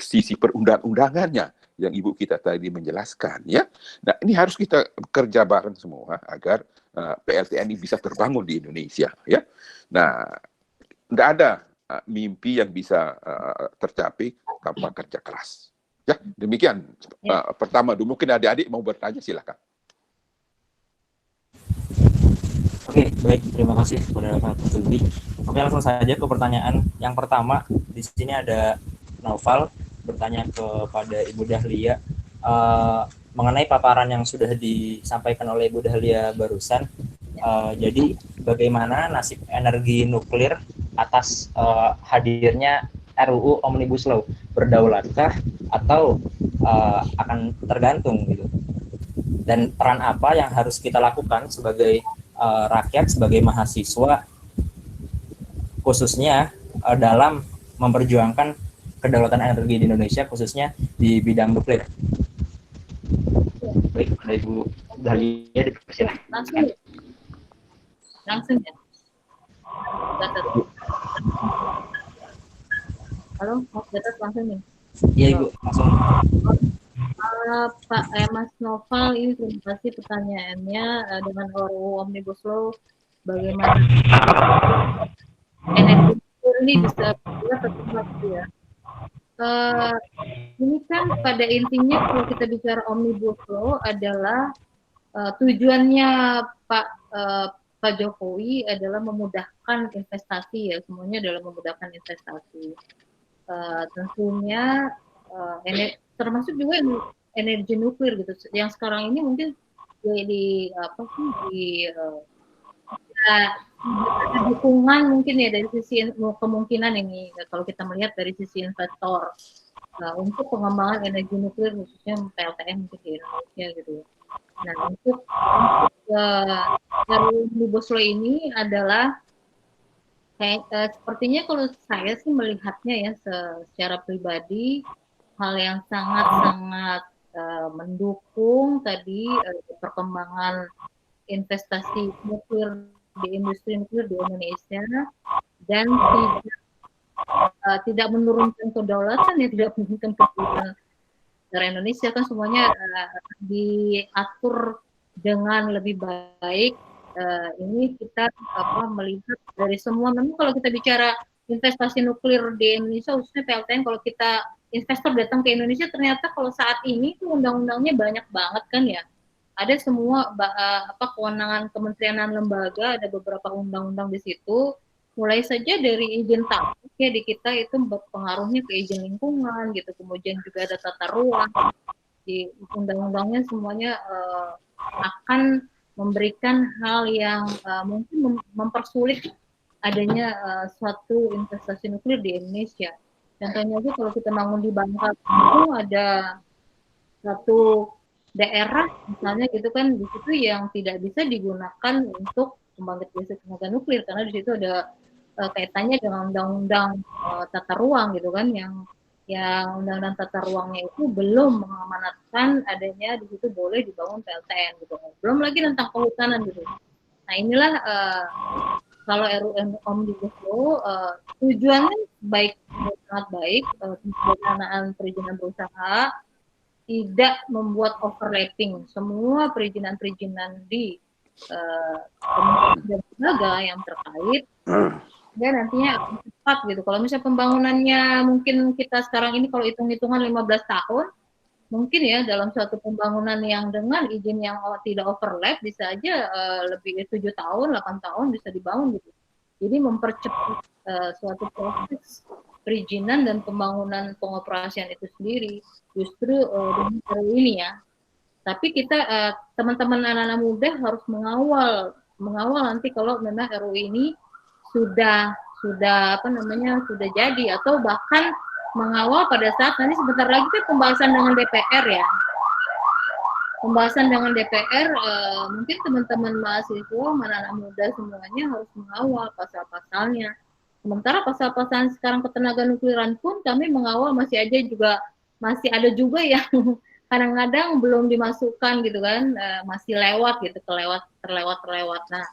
sisi perundang-undangannya yang Ibu kita tadi menjelaskan, ya. Nah, ini harus kita kerja bareng semua agar PLTN ini bisa terbangun di Indonesia, ya. Nah, nggak ada mimpi yang bisa tercapai tanpa kerja keras. Ya, demikian. Pertama, mungkin adik-adik mau bertanya, silakan. Oke, baik. Terima kasih kepada Pak Tulbi. Oke, langsung saja ke pertanyaan yang pertama. Di sini ada Naufal bertanya kepada Ibu Dahlia mengenai paparan yang sudah disampaikan oleh Ibu Dahlia barusan. Jadi, bagaimana nasib energi nuklir atas hadirnya RUU Omnibus Law? Berdaulatkah atau akan tergantung gitu? Dan peran apa yang harus kita lakukan sebagai rakyat, sebagai mahasiswa, khususnya dalam memperjuangkan kedaulatan energi di Indonesia, khususnya di bidang nuklir? Baik, Ibu Dahlia, dipersilakan. Langsung ya. Halo, Mas Gatot langsung nih. Iya, Ibu, langsung. Pak Mas Noval, ini terima kasih pertanyaannya dengan RUU Omnibus Law, bagaimana energi ini bisa juga terlibat ya. eh, ini kan pada intinya kalau kita bicara Omnibus Law adalah tujuannya Pak eh, Pak Jokowi adalah memudahkan investasi ya, semuanya adalah memudahkan investasi. Tentunya termasuk juga energi nuklir gitu. Yang sekarang ini mungkin di apa sih ada dukungan mungkin ya dari sisi kemungkinan ini kalau kita melihat dari sisi investor untuk pengembangan energi nuklir khususnya PLTN mungkin di Indonesia gitu ya. Nah untuk Omnibus Law ini adalah sepertinya kalau saya sih melihatnya ya secara pribadi hal yang sangat-sangat mendukung tadi perkembangan investasi nuklir di industri nuklir di Indonesia dan tidak menurunkan kedaulatan ya, tidak menurunkan kedaulatan negara Indonesia kan semuanya diatur dengan lebih baik. Ini kita melihat dari semua, memang kalau kita bicara investasi nuklir di Indonesia khususnya PLTN, kalau kita investor datang ke Indonesia ternyata kalau saat ini tuh undang-undangnya banyak banget kan ya, ada semua kewenangan kementerian dan lembaga, ada beberapa undang-undang di situ, mulai saja dari izin tambang ya di kita itu berpengaruhnya ke izin lingkungan gitu, kemudian juga ada tata ruang di undang-undangnya semuanya akan memberikan hal yang mungkin mempersulit adanya suatu investasi nuklir di Indonesia. Contohnya aja kalau kita bangun di Bangka itu ada satu daerah misalnya gitu kan, di situ yang tidak bisa digunakan untuk pembangkit listrik tenaga nuklir karena di situ ada kaitannya dengan undang-undang tata ruang gitu kan, yang undang-undang tata ruangnya itu belum mengamanatkan adanya di situ boleh dibangun PLTN gitu kan. Belum lagi tentang kehutanan gitu. Nah inilah kalau RUU Omnibus Law tujuannya baik, sangat baik, pelaksanaan perizinan berusaha tidak membuat overlapping semua perizinan-perizinan di kementerian dan lembaga yang terkait, dan nantinya akan cepat gitu. Kalau misalnya pembangunannya mungkin kita sekarang ini kalau hitung-hitungan 15 tahun, mungkin ya dalam suatu pembangunan yang dengan izin yang tidak overlap bisa aja lebih dari 7 tahun, 8 tahun bisa dibangun gitu. Jadi mempercepat suatu proses perizinan dan pembangunan pengoperasian itu sendiri justru dengan RUU ini ya. Tapi kita teman-teman anak-anak muda harus mengawal nanti kalau memang RUU ini sudah sudah jadi, atau bahkan mengawal pada saat nanti sebentar lagi kan pembahasan dengan DPR ya. Pembahasan dengan DPR mungkin teman-teman mahasiswa, anak-anak muda semuanya harus mengawal pasal-pasalnya. Sementara pasal-pasal sekarang ketenaga nukliran pun kami mengawal masih ada juga yang kadang-kadang belum dimasukkan gitu kan, masih lewat gitu, terlewat. Nah,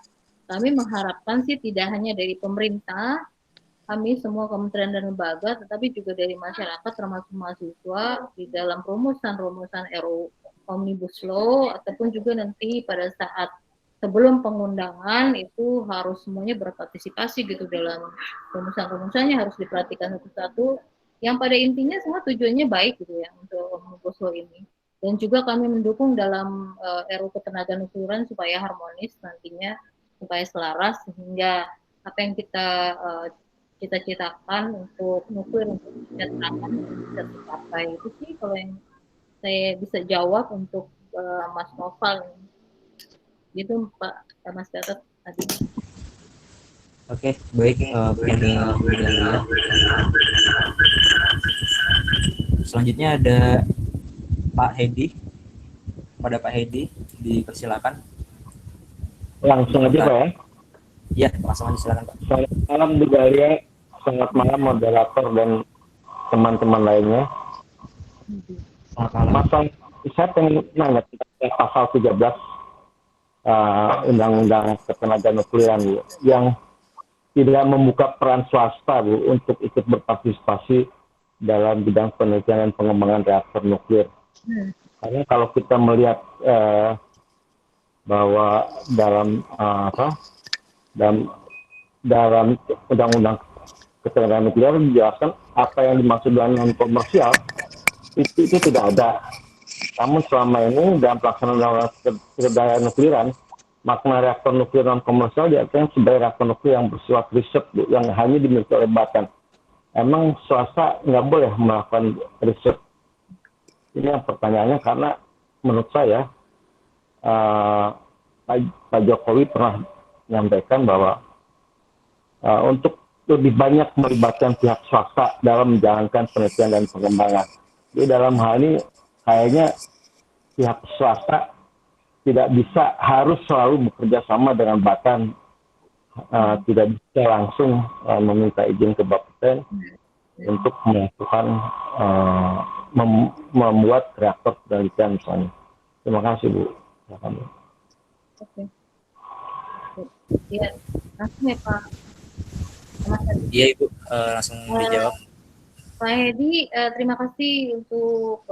kami mengharapkan sih tidak hanya dari pemerintah, kami semua kementerian dan lembaga, tetapi juga dari masyarakat termasuk mahasiswa di dalam rumusan RUU Omnibus Law, ataupun juga nanti pada saat sebelum pengundangan itu harus semuanya berpartisipasi gitu dalam rumusan-rumusannya, harus diperhatikan satu-satu. Yang pada intinya semua tujuannya baik gitu ya untuk Omnibus Law ini. Dan juga kami mendukung dalam RUU ketenaga nukliran supaya harmonis nantinya, supaya selaras sehingga apa yang kita cita-citakan untuk nuklir untuk kesejahteraan bisa tercapai. Itu sih kalau yang saya bisa jawab untuk Mas Noval. Gitu Pak Mas Gatot tadi. Oke, baik kepada Bu Dahlia. Selanjutnya ada Pak Hedi. Pada Pak Hedi, dipersilakan. Langsung aja Pak ya. Iya, langsung aja silakan Pak. Selamat malam Bu Dahlia, selamat malam moderator dan teman-teman lainnya. Selamat malam. Masalah saya pengen nanya tentang pasal 13 Undang-Undang Ketenaga Nukliran yang tidak membuka peran swasta Bu untuk ikut berpartisipasi dalam bidang penelitian dan pengembangan reaktor nuklir. Karena kalau kita melihat bahwa dalam Undang-Undang ketenagaan nuklir dijelaskan apa yang dimaksud dengan non komersial itu tidak ada. Namun selama ini dalam pelaksanaan undang-undang ketenagaan nukliran, makna reaktor nuklir non komersial diartikan sebagai reaktor nuklir yang bersifat riset, Bu, yang hanya dimiliki oleh Batan. Emang swasta nggak boleh melakukan riset? Ini yang pertanyaannya, karena menurut saya Pak Jokowi pernah menyampaikan bahwa untuk lebih banyak melibatkan pihak swasta dalam menjalankan penelitian dan pengembangan. Jadi dalam hal ini kayaknya pihak swasta tidak bisa harus selalu bekerja sama dengan Batan, tidak bisa langsung meminta izin ke Bapeten untuk melakukan membuat reaktor penelitian misalnya. Terima kasih, Bu. Oke. Iya, langsung ya Pak. Iya Ibu, langsung dijawab. Pak Hedi, terima kasih untuk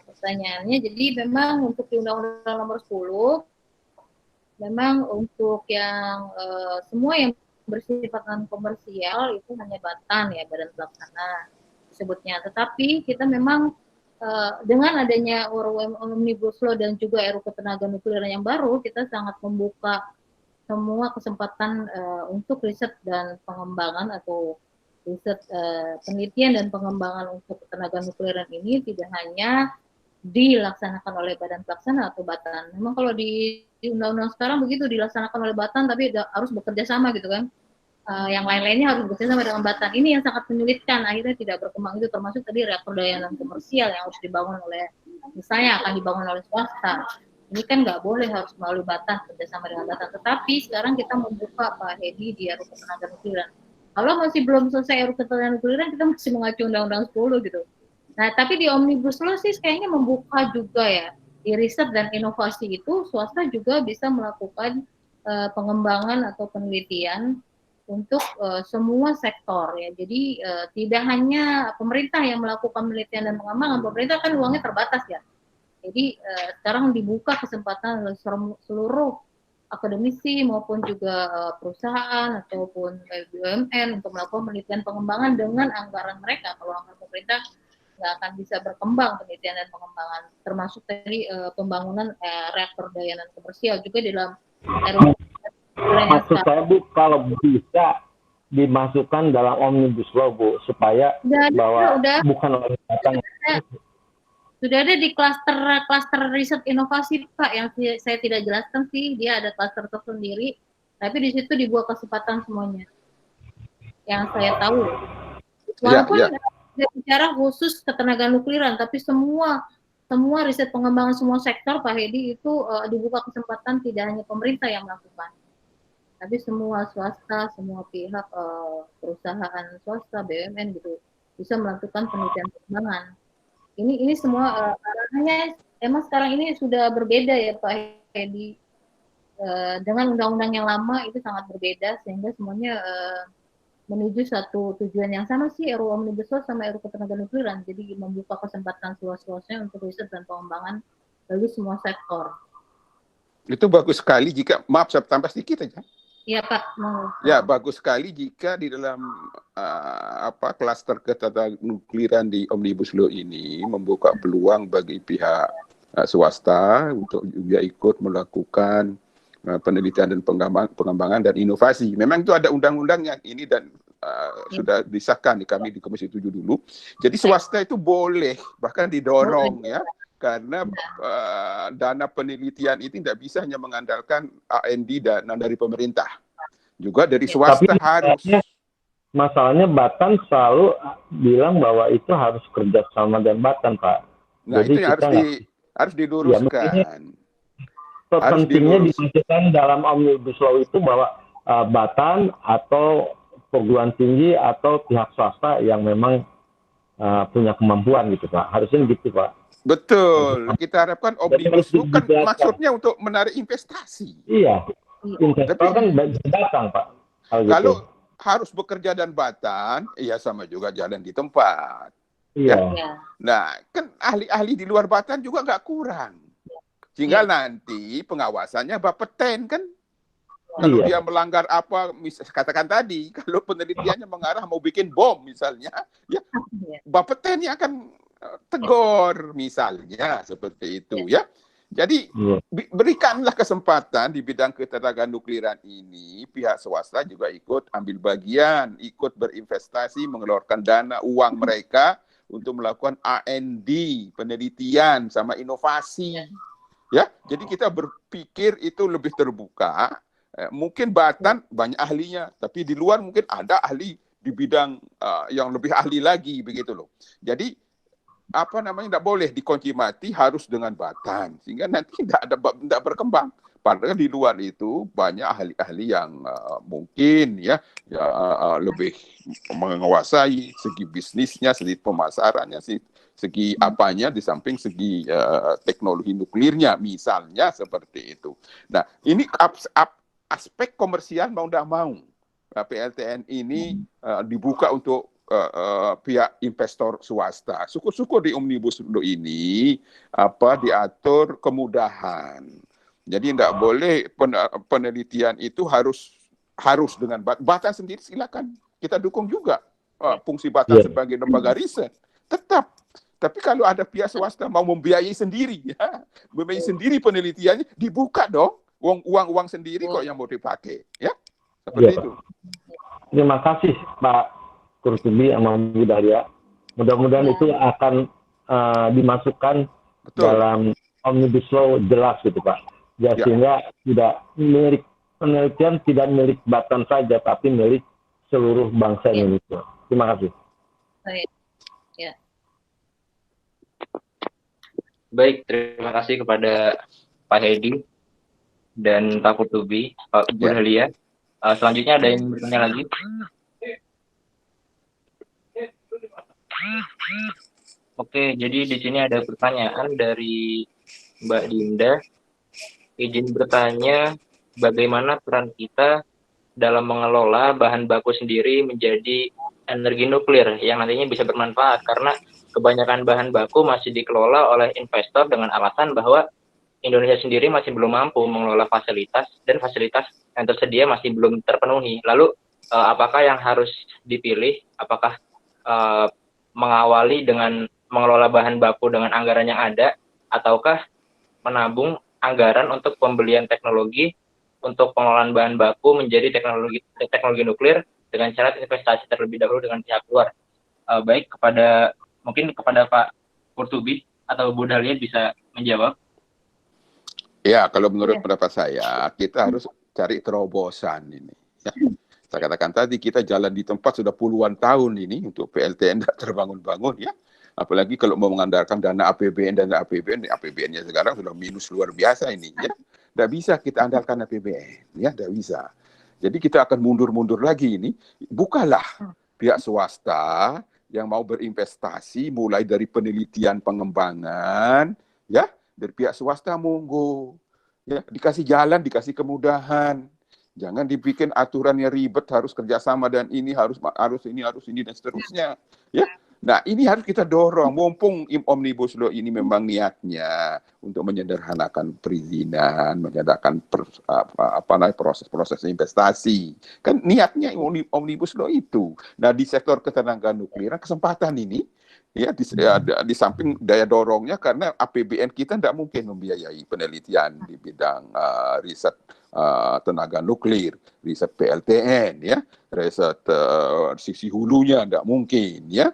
pertanyaannya. Jadi memang untuk di Undang-Undang Nomor 10, memang untuk yang semua yang bersifat non komersial itu hanya Batan ya, Badan Pelaksana disebutnya. Tetapi kita memang dengan adanya Omnibus Law dan juga RUU Ketenagaanukliran yang baru, kita sangat membuka semua kesempatan untuk riset dan pengembangan atau riset penelitian dan pengembangan untuk ketenagaanukliran ini tidak hanya dilaksanakan oleh Badan Pelaksana atau Batan. Memang kalau di undang-undang sekarang begitu, dilaksanakan oleh Batan tapi harus bekerja sama gitu kan. Yang lain-lainnya harus bekerja sama dengan Batan. Ini yang sangat menyulitkan, akhirnya tidak berkembang. Itu termasuk tadi reaktor daya non komersial yang harus dibangun oleh, misalnya akan dibangun oleh swasta. Ini kan nggak boleh, harus melalui Batan, kerjasama dengan Batan. Tetapi sekarang kita membuka Pak Hedi di RUU Ketenagaanukliran. Kalau masih belum selesai RUU Ketenagaanukliran, kita masih mengacu Undang-Undang 10 gitu. Nah, tapi di Omnibus Law sih kayaknya membuka juga ya. Di riset dan inovasi itu, swasta juga bisa melakukan pengembangan atau penelitian untuk semua sektor ya. Jadi tidak hanya pemerintah yang melakukan penelitian dan pengembangan, pemerintah kan uangnya terbatas ya. Jadi sekarang dibuka kesempatan seluruh akademisi maupun juga perusahaan ataupun BUMN untuk melakukan penelitian pengembangan dengan anggaran mereka. Kalau anggaran pemerintah nggak akan bisa berkembang penelitian dan pengembangan, termasuk dari pembangunan reaktor daya non komersial juga di dalam RUU. Maksud saya, Bu, kalau bisa dimasukkan dalam Omnibus Law, Bu, supaya bukan oleh Batan. Sudah ada di klaster riset inovasi Pak, yang saya tidak jelaskan sih, dia ada klaster tersendiri, tapi di situ dibuat kesempatan semuanya. Yang saya tahu, walaupun tidak bicara khusus ketenagaanukliran, tapi semua riset pengembangan semua sektor Pak Hedi itu dibuka kesempatan, tidak hanya pemerintah yang melakukan, tapi semua swasta, semua pihak perusahaan swasta, BUMN gitu bisa melakukan penelitian pengembangan. Ini semua arahnya emang sekarang ini sudah berbeda ya Pak Hedi. Dengan undang-undang yang lama itu sangat berbeda, sehingga semuanya menuju satu tujuan yang sama sih, RUU Omnibus Law sama RUU Ketenagaanukliran. Jadi membuka kesempatan seluas-luasnya untuk riset dan pengembangan bagi semua sektor. Itu bagus sekali jika, maaf saya tambah sedikit aja. Iya Pak. Ya, bagus sekali jika di dalam klaster ketenagaanukliran di Omnibus Law ini membuka peluang bagi pihak swasta untuk juga ikut melakukan penelitian dan pengembangan dan inovasi. Memang itu ada undang-undangnya ini dan sudah disahkan di kami di Komisi 7 dulu. Jadi swasta itu boleh, bahkan didorong ya. Karena dana penelitian itu tidak bisa hanya mengandalkan R&D dana dari pemerintah, juga dari swasta. Tapi harus. Masalahnya Batan selalu bilang bahwa itu harus kerja sama dengan Batan, Pak. Nah, jadi itu harus diluruskan. Ya, pentingnya dimasukkan dalam Omnibus Law itu bahwa Batan atau perguruan tinggi atau pihak swasta yang memang punya kemampuan gitu, Pak. Harusnya gitu, Pak. Betul, kita harapkan Omnibus Law kan maksudnya untuk menarik investasi. Iya, investor kan datang Pak. Kalau harus bekerja dan Batan, ya sama juga jalan di tempat. Iya. Ya? Nah, kan ahli-ahli di luar Batan juga nggak kurang. Tinggal nanti pengawasannya Bapeten kan. Kalau Iya. dia melanggar apa, katakan tadi, kalau penelitiannya mengarah mau bikin bom misalnya, ya Bapeten yang akan tegur misalnya seperti itu ya. Jadi berikanlah kesempatan di bidang ketenagaan nukliran ini, pihak swasta juga ikut ambil bagian, ikut berinvestasi, mengeluarkan dana uang mereka untuk melakukan R&D, penelitian sama inovasi. Ya, jadi kita berpikir itu lebih terbuka. Mungkin Batan banyak ahlinya, tapi di luar mungkin ada ahli di bidang yang lebih ahli lagi begitu loh. Jadi tidak boleh dikunci mati harus dengan Batan, sehingga nanti tidak berkembang. Padahal di luar itu banyak ahli-ahli yang mungkin lebih menguasai segi bisnisnya, segi pemasarannya, segi apanya di samping segi teknologi nuklirnya misalnya seperti itu. Nah, ini aspek komersial mau tidak mau PLTN ini dibuka untuk pihak investor swasta. Syukur-syukur di Omnibus Law ini diatur kemudahan. Jadi tidak boleh penelitian itu harus dengan Batan sendiri, silakan kita dukung juga fungsi Batan sebagai lembaga riset. Tetap. Tapi kalau ada pihak swasta mau membiayai sendiri, membiayai sendiri penelitiannya, dibuka dong. Uang sendiri kok yang mau dipakai, ya seperti itu. Terima kasih Pak Qurtubi sama Bu Dahlia. Mudah-mudahan itu akan dimasukkan dalam Omnibus Law jelas gitu Pak. Sehingga tidak milik penelitian, tidak milik Batan saja, tapi milik seluruh bangsa Indonesia. Terima kasih. Baik, terima kasih kepada Pak Hedi dan Pak Qurtubi, Bu Dahlia. Selanjutnya ada yang bertanya lagi? Oke, jadi di sini ada pertanyaan dari Mbak Dinda. Izin bertanya, bagaimana peran kita dalam mengelola bahan baku sendiri menjadi energi nuklir yang nantinya bisa bermanfaat, karena kebanyakan bahan baku masih dikelola oleh investor dengan alasan bahwa Indonesia sendiri masih belum mampu mengelola fasilitas, dan fasilitas yang tersedia masih belum terpenuhi. Lalu apakah yang harus dipilih? Apakah mengawali dengan mengelola bahan baku dengan anggaran yang ada, ataukah menabung anggaran untuk pembelian teknologi untuk pengelolaan bahan baku menjadi teknologi nuklir dengan syarat investasi terlebih dahulu dengan pihak luar? Baik, mungkin kepada Pak Qurtubi atau Bu Dahlia bisa menjawab. Ya, kalau menurut pendapat saya, kita harus cari terobosan ini. Ya. Saya katakan tadi, kita jalan di tempat sudah puluhan tahun ini untuk PLTN tidak terbangun-bangun ya. Apalagi kalau mau mengandalkan dana APBN, APBN-nya sekarang sudah minus luar biasa ini ya. Tidak bisa kita andalkan APBN, ya tidak bisa. Jadi kita akan mundur-mundur lagi ini. Bukalah pihak swasta yang mau berinvestasi mulai dari penelitian pengembangan, ya dari pihak swasta monggo, ya dikasih jalan, dikasih kemudahan. Jangan dibikin aturan yang ribet, harus kerjasama dan ini harus ini dan seterusnya. Ya, nah ini harus kita dorong. Mumpung Omnibus Law ini memang niatnya untuk menyederhanakan perizinan, menyederhanakan proses-proses investasi. Kan niatnya Omnibus Law itu. Nah di sektor ketenagaan nukliran kesempatan ini. Ya, di samping daya dorongnya karena APBN kita tidak mungkin membiayai penelitian di bidang riset tenaga nuklir, riset PLTN, ya, riset sisi hulunya tidak mungkin, ya.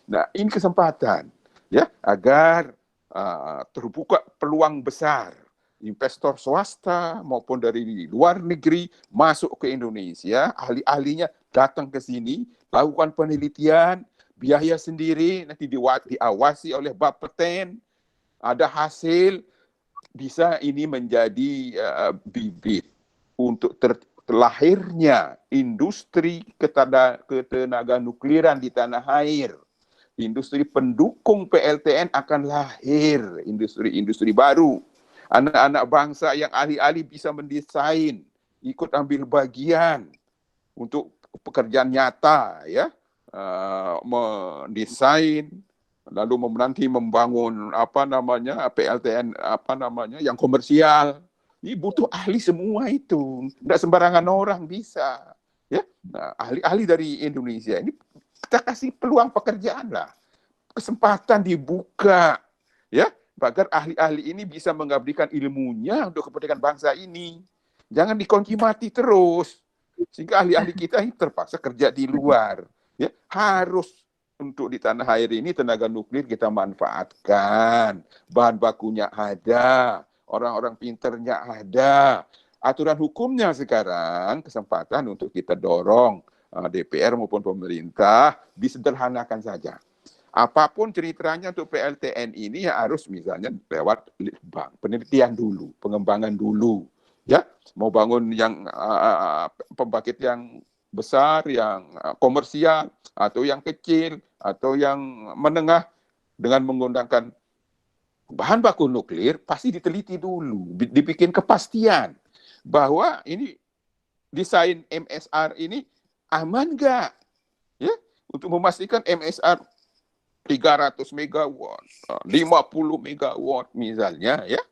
Nah ini kesempatan, ya, agar terbuka peluang besar investor swasta maupun dari luar negeri masuk ke Indonesia, ahli-ahlinya datang ke sini, lakukan penelitian. Biaya sendiri, nanti diawasi oleh Bapeten, ada hasil, bisa ini menjadi bibit untuk terlahirnya industri ketenaga nukliran di tanah air. Industri pendukung PLTN akan lahir, industri baru. Anak-anak bangsa yang ahli-ahli bisa mendesain, ikut ambil bagian untuk pekerjaan nyata, ya. Mendesain lalu nanti membangun PLTN yang komersial Ini butuh ahli semua itu. Tidak sembarangan orang bisa. Ya, nah, ahli-ahli dari Indonesia ini kita kasih peluang pekerjaan lah. Kesempatan dibuka. Ya, agar ahli-ahli ini bisa mengabdikan ilmunya untuk kepentingan bangsa ini. Jangan dikunci mati terus. Sehingga ahli-ahli kita ini terpaksa kerja di luar. Ya, harus untuk di tanah air ini tenaga nuklir kita manfaatkan. Bahan bakunya ada. Orang-orang pinternya ada. Aturan hukumnya sekarang kesempatan untuk kita dorong DPR maupun pemerintah disederhanakan saja. Apapun ceritanya untuk PLTN ini ya harus misalnya lewat bank, penelitian dulu, pengembangan dulu. Ya, mau bangun yang pembangkit yang besar, yang komersial, atau yang kecil, atau yang menengah dengan menggunakan bahan baku nuklir pasti diteliti dulu, dibikin kepastian bahwa ini desain MSR ini aman nggak, ya, untuk memastikan MSR 300 megawatt, 50 megawatt misalnya, ya,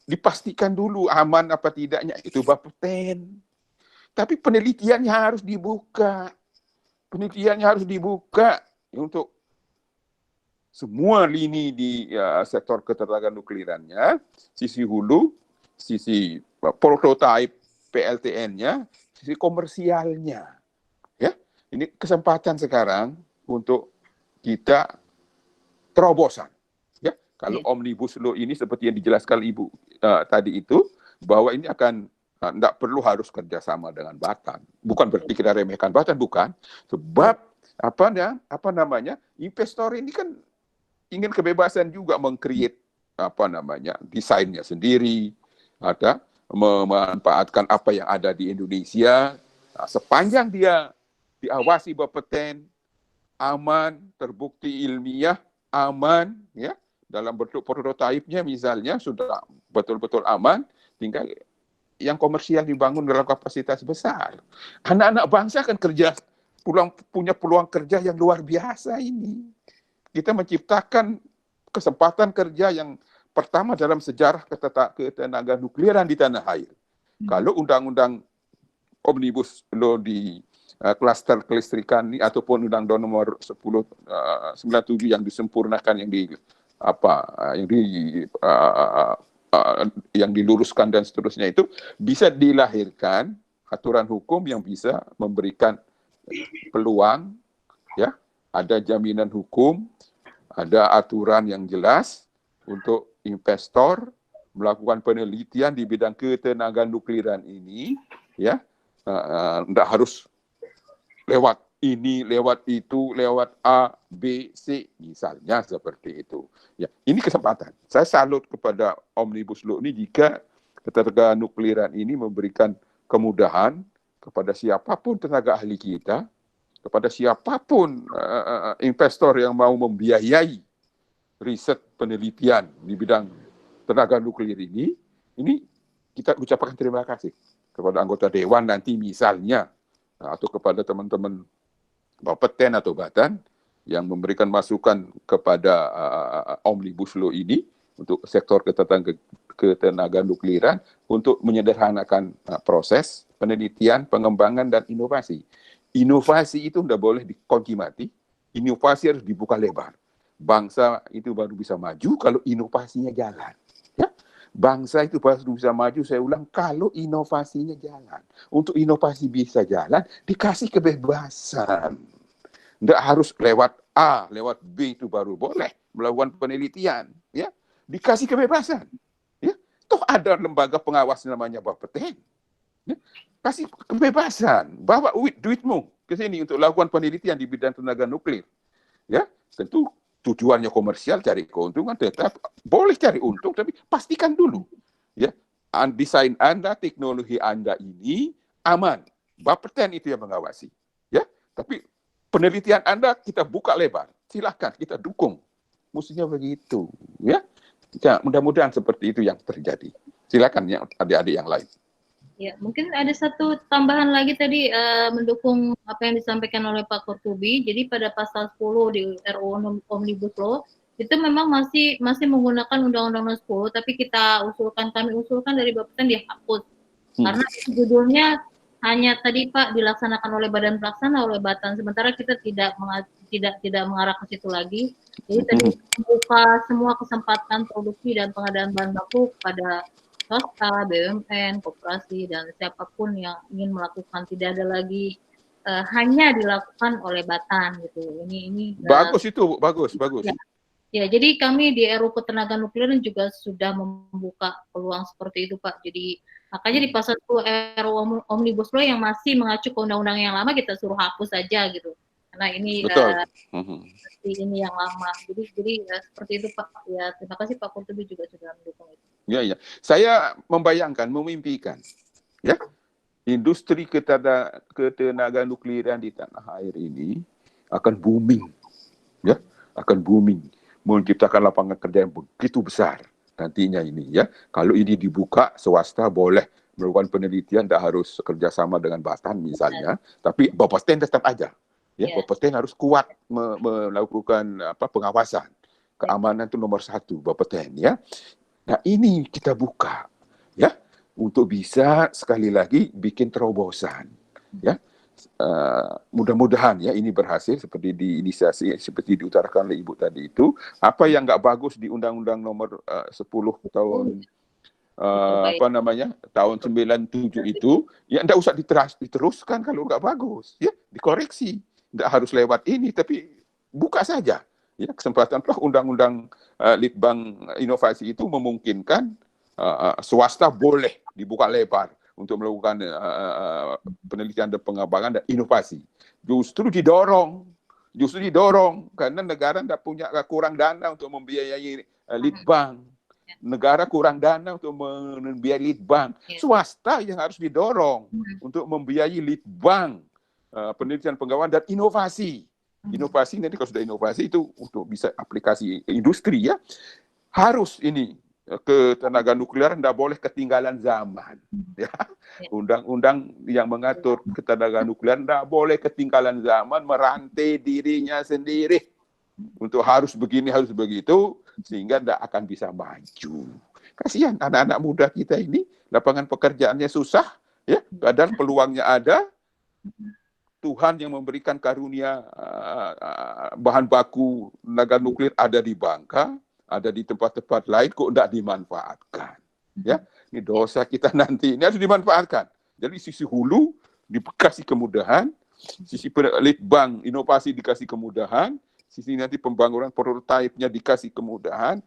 dipastikan dulu aman apa tidaknya itu Bapeten. Tapi penelitiannya harus dibuka, untuk semua lini di sektor ketenaga nuklirannya, sisi hulu, sisi prototipe PLTN-nya, sisi komersialnya. Ya, ini kesempatan sekarang untuk kita terobosan. Ya, kalau Omnibus Law ini seperti yang dijelaskan Ibu tadi itu, bahwa ini akan tidak perlu harus kerjasama dengan Batan. Bukan berarti kita remehkan Batan, bukan. Sebab investor ini kan ingin kebebasan juga meng-create desainnya sendiri, ada memanfaatkan apa yang ada di Indonesia. Nah, sepanjang dia diawasi Bapeten, aman, terbukti ilmiah, aman, ya, dalam bentuk prototipenya misalnya sudah betul-betul aman, tinggal yang komersial dibangun dalam kapasitas besar. Anak-anak bangsa akan punya peluang kerja yang luar biasa ini. Kita menciptakan kesempatan kerja yang pertama dalam sejarah ketenaga nukliran di tanah air. Kalau undang-undang Omnibus Law di klaster kelistrikan ini ataupun undang-undang nomor 1097 yang disempurnakan, yang diluruskan dan seterusnya, itu bisa dilahirkan aturan hukum yang bisa memberikan peluang, ya, ada jaminan hukum, ada aturan yang jelas untuk investor melakukan penelitian di bidang ketenaga nukliran ini, ya, tidak harus lewat ini, lewat itu, lewat A, B, C, misalnya seperti itu. Ya, ini kesempatan. Saya salut kepada Omnibus Law ini jika ketenaga nukliran ini memberikan kemudahan kepada siapapun tenaga ahli kita, kepada siapapun investor yang mau membiayai riset penelitian di bidang tenaga nuklir ini kita ucapkan terima kasih kepada anggota Dewan nanti misalnya, atau kepada teman-teman Bapeten atau Batan yang memberikan masukan kepada Omnibus Law ini untuk sektor ketenaga nukliran untuk menyederhanakan proses penelitian, pengembangan, dan inovasi. Inovasi itu tidak boleh dikunci mati, inovasi harus dibuka lebar. Bangsa itu baru bisa maju kalau inovasinya jalan. Ya? Bangsa itu baru bisa maju, saya ulang, kalau inovasinya jalan. Untuk inovasi bisa jalan, dikasih kebebasan. Tidak harus lewat A, lewat B itu baru boleh melakukan penelitian. Ya? Dikasih kebebasan. Ya? Toh ada lembaga pengawas namanya Bapeten. Ya? Kasih kebebasan, bawa duitmu ke sini untuk lakukan penelitian di bidang tenaga nuklir. Ya, tentu tujuannya komersial, cari keuntungan, tetap boleh cari untung, tapi pastikan dulu, ya, desain Anda, teknologi Anda ini aman. Bapeten itu yang mengawasi, ya. Tapi penelitian Anda kita buka lebar, silakan kita dukung. Mestinya begitu, ya. Mudah-mudahan seperti itu yang terjadi. Silakan ya adik-adik yang lain. Ya, mungkin ada satu tambahan lagi tadi mendukung apa yang disampaikan oleh Pak Kurtubi. Jadi pada pasal 10 di RUU Omnibus Law itu memang masih menggunakan Undang-Undang Nomor 10, tapi kami usulkan dari Bapeten dihapus. Karena judulnya hanya tadi Pak dilaksanakan oleh Badan Pelaksana, oleh Batan, sementara kita tidak mengarah ke situ lagi. Jadi tadi membuka semua kesempatan produksi dan pengadaan bahan baku kepada swasta, BUMN, koperasi, dan siapapun yang ingin melakukan. Tidak ada lagi hanya dilakukan oleh Batan gitu. Ini bagus itu, bagus. Ya. Ya, jadi kami di RUU Ketenagaan Nukliar juga sudah membuka peluang seperti itu, Pak. Jadi makanya di pasal 10 RUU Omnibus Law yang masih mengacu ke undang-undang yang lama kita suruh hapus saja gitu. Karena ini ini yang lama. Jadi seperti itu, Pak. Ya, terima kasih Pak Kurtubi juga sudah mendukung itu. Ya. Saya membayangkan, memimpikan, ya, industri ketenagaan nukliran di tanah air ini akan booming, ya, akan booming, menciptakan lapangan kerja yang begitu besar nantinya ini, ya. Kalau ini dibuka, swasta boleh melakukan penelitian, tidak harus kerjasama dengan Batan misalnya, tapi Bapeten tetap aja, ya, Bapeten harus kuat melakukan pengawasan, keamanan itu nomor 1 Bapeten, ya. Nah ini kita buka, ya, untuk bisa sekali lagi bikin terobosan, ya. Mudah-mudahan ya ini berhasil seperti diinisiasi, seperti diutarakan oleh Ibu tadi itu. Apa yang nggak bagus di Undang-Undang Nomor 10 tahun tahun 97 itu, ya nggak usah diteruskan kalau nggak bagus, ya dikoreksi. Nggak harus lewat ini, tapi buka saja. Ya, kesempatan Undang-Undang Litbang Inovasi itu memungkinkan swasta boleh dibuka lebar untuk melakukan penelitian dan pengembangan dan inovasi. Justru didorong karena negara kurang dana untuk membiayai Litbang. Negara kurang dana untuk membiayai Litbang. Swasta yang harus didorong untuk membiayai Litbang, penelitian pengembangan dan inovasi. Inovasi nanti kalau sudah inovasi itu untuk bisa aplikasi industri, ya, harus ini ketenagaan nuklir tidak boleh ketinggalan zaman, ya. Undang-undang yang mengatur ketenagaan nuklir tidak boleh ketinggalan zaman, merantai dirinya sendiri untuk harus begini harus begitu, sehingga tidak akan bisa maju. Kasihan anak-anak muda kita ini, lapangan pekerjaannya susah, ya, padahal peluangnya ada. Tuhan yang memberikan karunia bahan baku tenaga nuklir ada di Bangka, ada di tempat-tempat lain, kok tidak dimanfaatkan, ya. Ini dosa kita nanti, ini harus dimanfaatkan. Jadi sisi hulu dikasih kemudahan, sisi Litbang inovasi dikasih kemudahan, sisi nanti pembangunan prototipe-nya dikasih kemudahan.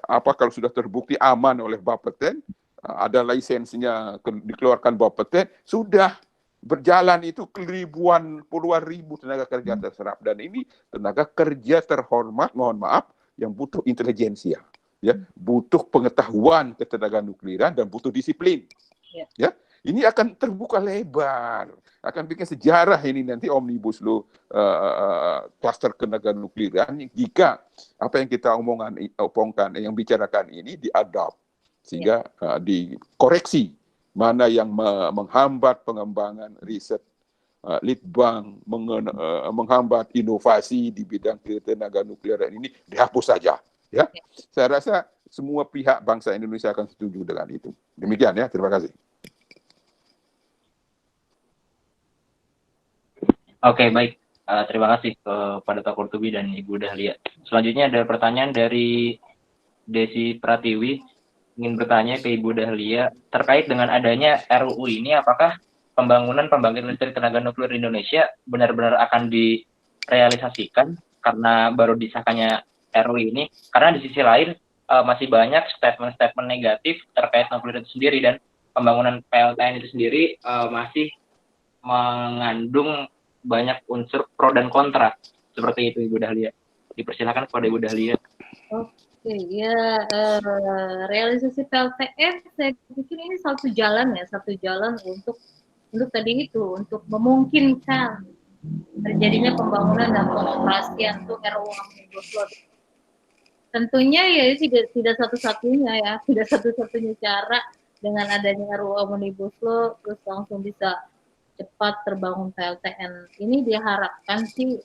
Apa kalau sudah terbukti aman oleh Bapeten, ada lisensinya dikeluarkan Bapeten, sudah berjalan itu puluhan ribu tenaga kerja terserap, dan ini tenaga kerja terhormat, mohon maaf, yang butuh intelijensia, ya, butuh pengetahuan ketenagaan nukliran dan butuh disiplin, ya. Ini akan terbuka lebar, akan bikin sejarah ini nanti Omnibus Law kluster ketenagaan nukliran, jika apa yang kita omongkan, yang bicarakan ini diadap sehingga dikoreksi. Mana yang menghambat pengembangan riset Litbang, menghambat inovasi di bidang ketenagaan nukliran ini dihapus saja, ya. Saya rasa semua pihak bangsa Indonesia akan setuju dengan itu. Demikian, ya, terima kasih. Oke, baik. Terima kasih kepada Pak Kurtubi dan Ibu Dahlia. Selanjutnya ada pertanyaan dari Desi Pratiwi, ingin bertanya ke Ibu Dahlia terkait dengan adanya RUU ini, apakah pembangunan pembangkit listrik tenaga nuklir di Indonesia benar-benar akan direalisasikan karena baru disahkannya RUU ini? Karena di sisi lain masih banyak statement-statement negatif terkait nuklir itu sendiri, dan pembangunan PLTN itu sendiri masih mengandung banyak unsur pro dan kontra. Seperti itu, Ibu Dahlia. Dipersilakan kepada Ibu Dahlia. Ya, realisasi PLTN saya pikir ini satu jalan untuk tadi itu, untuk memungkinkan terjadinya pembangunan dan pengoperasian untuk RUU Omnibus Law. Tentunya ya tidak satu-satunya cara dengan adanya RUU Omnibus Law terus langsung bisa cepat terbangun PLTN. Ini diharapkan sih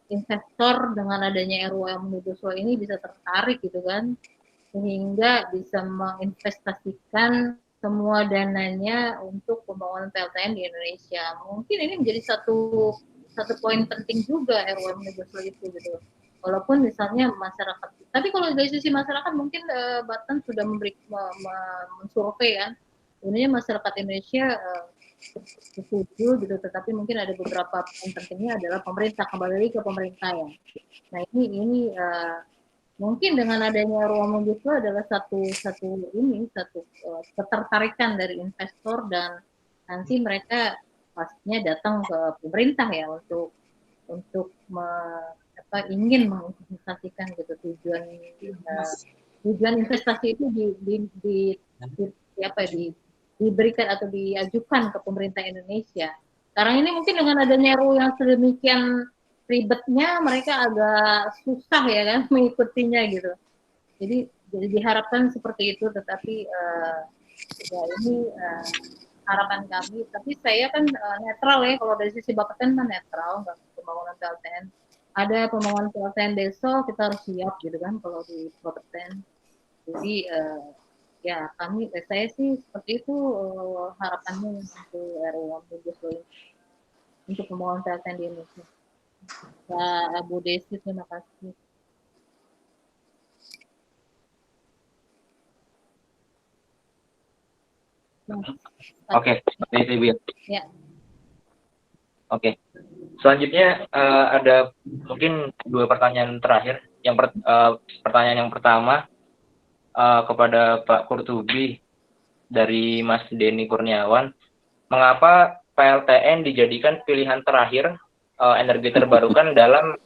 investor dengan adanya RUU Omnibus Law ini bisa tertarik gitu kan, sehingga bisa menginvestasikan semua dananya untuk pembangunan PLTN di Indonesia. Mungkin ini menjadi satu poin penting juga RUU Omnibus Law itu gitu. Walaupun misalnya masyarakat, tapi kalau dari sisi masyarakat mungkin Batan sudah mensurvei kan, sebenarnya masyarakat Indonesia setuju gitu, tetapi mungkin ada beberapa poin pentingnya adalah pemerintah, kembali ke pemerintah ya. Nah ini mungkin dengan adanya ruang itu adalah satu ketertarikan dari investor, dan nanti mereka pastinya datang ke pemerintah ya untuk ingin menginvestasikan gitu. Tujuan investasi itu diberikan atau diajukan ke pemerintah Indonesia. Sekarang ini mungkin dengan adanya RUU yang sedemikian ribetnya, mereka agak susah ya kan mengikutinya gitu. Jadi diharapkan seperti itu, tetapi ya ini harapan kami. Tapi saya kan netral ya, kalau dari sisi Bapeten kan netral, nggak pembangunan PLTN. Ada pembangunan PLTN besok, kita harus siap gitu kan kalau di Bapeten. Jadi ya saya sih seperti itu harapannya untuk RUU Omnibus Law untuk pembangunan PLTN di Indonesia. Ya, Bu Desi, terima kasih. Oke, seperti itu Bu. Ya. Oke. Selanjutnya ada mungkin 2 pertanyaan terakhir. Pertanyaan yang pertama kepada Pak Kurtubi dari Mas Denny Kurniawan, mengapa PLTN dijadikan pilihan terakhir energi terbarukan dalam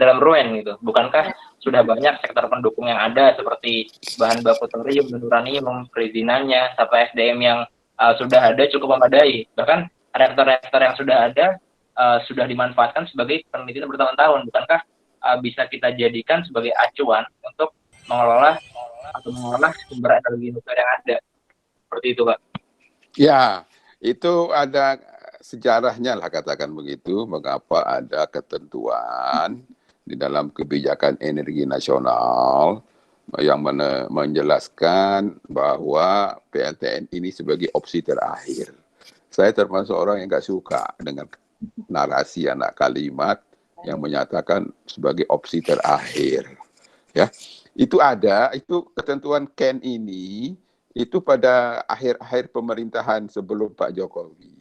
RUEN gitu? Bukankah sudah banyak sektor pendukung yang ada seperti bahan baku thorium, uranium, perizinannya, sampai SDM yang sudah ada cukup memadai. Bahkan reaktor-reaktor yang sudah ada sudah dimanfaatkan sebagai penelitian bertahun-tahun. Bukankah bisa kita jadikan sebagai acuan untuk mengelola sumber energi nuklir yang ada? Seperti itu, Pak. Ya, itu ada sejarahnya lah, katakan begitu, mengapa ada ketentuan di dalam kebijakan energi nasional yang menjelaskan bahwa PLTN ini sebagai opsi terakhir. Saya termasuk orang yang nggak suka dengan narasi anak kalimat yang menyatakan sebagai opsi terakhir. Ya, itu ketentuan KEN ini itu pada akhir-akhir pemerintahan sebelum Pak Jokowi,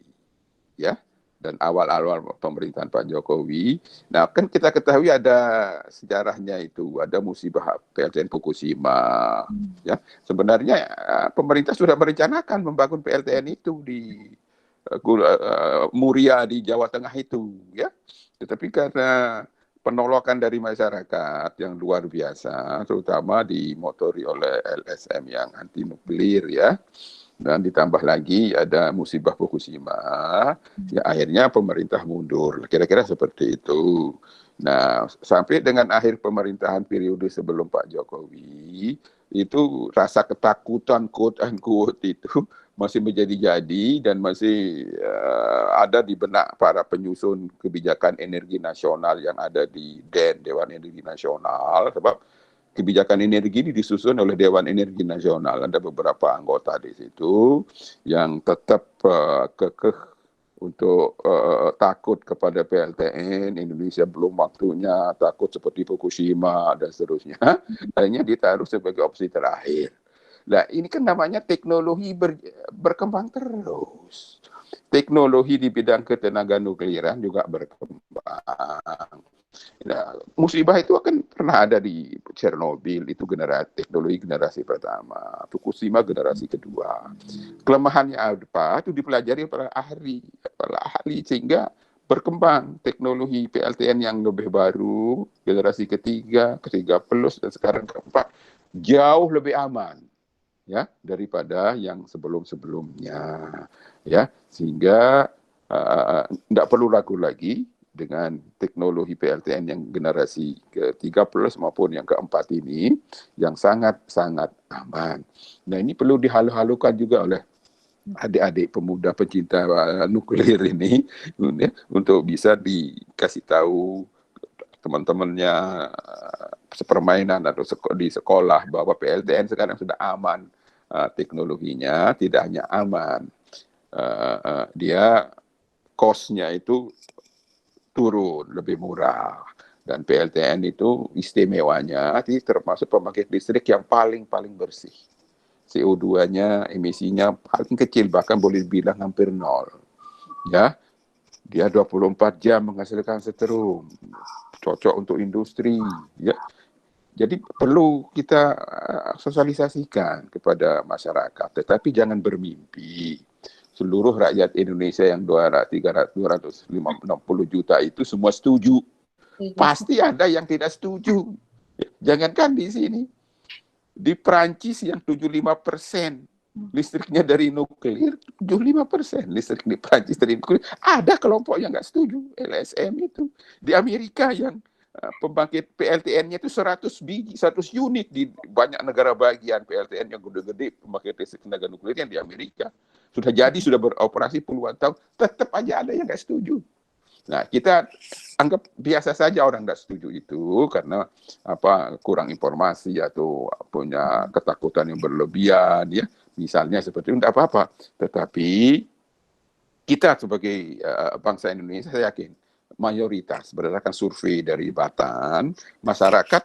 ya, dan awal-awal pemerintahan Pak Jokowi. Nah, kan kita ketahui ada sejarahnya itu, ada musibah PLTN Fukushima, ya. Sebenarnya pemerintah sudah merencanakan membangun PLTN itu di Muria di Jawa Tengah itu, ya. Tetapi karena penolakan dari masyarakat yang luar biasa, terutama dimotori oleh LSM yang anti nuklir, ya, dan ditambah lagi ada musibah Fukushima, ya akhirnya pemerintah mundur, kira-kira seperti itu. Nah, sampai dengan akhir pemerintahan periode sebelum Pak Jokowi, itu rasa ketakutan quote unquote itu masih menjadi-jadi dan masih ada di benak para penyusun kebijakan energi nasional yang ada di Dewan Energi Nasional, sebab kebijakan energi ini disusun oleh Dewan Energi Nasional. Ada beberapa anggota di situ yang tetap kekeh untuk takut kepada PLTN, Indonesia belum waktunya, takut seperti Fukushima dan seterusnya. Akhirnya ditaruh sebagai opsi terakhir. Nah, ini kan namanya teknologi berkembang terus. Teknologi di bidang ketenaga nukliran juga berkembang. Nah, musibah itu akan pernah ada di Chernobyl, itu teknologi generasi pertama, Fukushima generasi kedua. Kelemahannya apa? Itu dipelajari para ahli sehingga berkembang teknologi PLTN yang lebih baru, generasi ketiga plus, dan sekarang keempat, jauh lebih aman, ya, daripada yang sebelum-sebelumnya, ya, sehingga tidak perlu ragu lagi dengan teknologi PLTN yang generasi ke-3 plus maupun yang keempat ini yang sangat-sangat aman. Nah, ini perlu dihalu-halukan juga oleh adik-adik pemuda pecinta nuklir ini untuk bisa dikasih tahu teman-temannya sepermainan atau di sekolah bahwa PLTN sekarang sudah aman. Teknologinya tidak hanya aman, dia cost-nya itu turun, lebih murah. Dan PLTN itu istimewanya termasuk pembangkit listrik yang paling bersih. CO2-nya, emisinya paling kecil, bahkan boleh dibilang hampir nol. Ya, dia 24 jam menghasilkan setrum, cocok untuk industri. Ya, jadi perlu kita sosialisasikan kepada masyarakat, tetapi jangan bermimpi. Seluruh rakyat Indonesia yang 260 juta itu semua setuju. Pasti ada yang tidak setuju. Jangankan di sini. Di Prancis yang 75% listriknya dari nuklir, 75% listrik di Prancis dari nuklir. Ada kelompok yang nggak setuju, LSM itu. Di Amerika yang pembangkit PLTN-nya itu 100 biji, 100 unit di banyak negara bagian PLTN yang gede-gede pembangkit listrik tenaga nuklir yang di Amerika. Sudah jadi, sudah beroperasi puluhan tahun, tetap aja ada yang nggak setuju. Nah, kita anggap biasa saja orang nggak setuju itu karena kurang informasi atau punya ketakutan yang berlebihan, ya. Misalnya seperti itu, tidak apa-apa. Tetapi kita sebagai bangsa Indonesia, saya yakin mayoritas berdasarkan survei dari Batan, masyarakat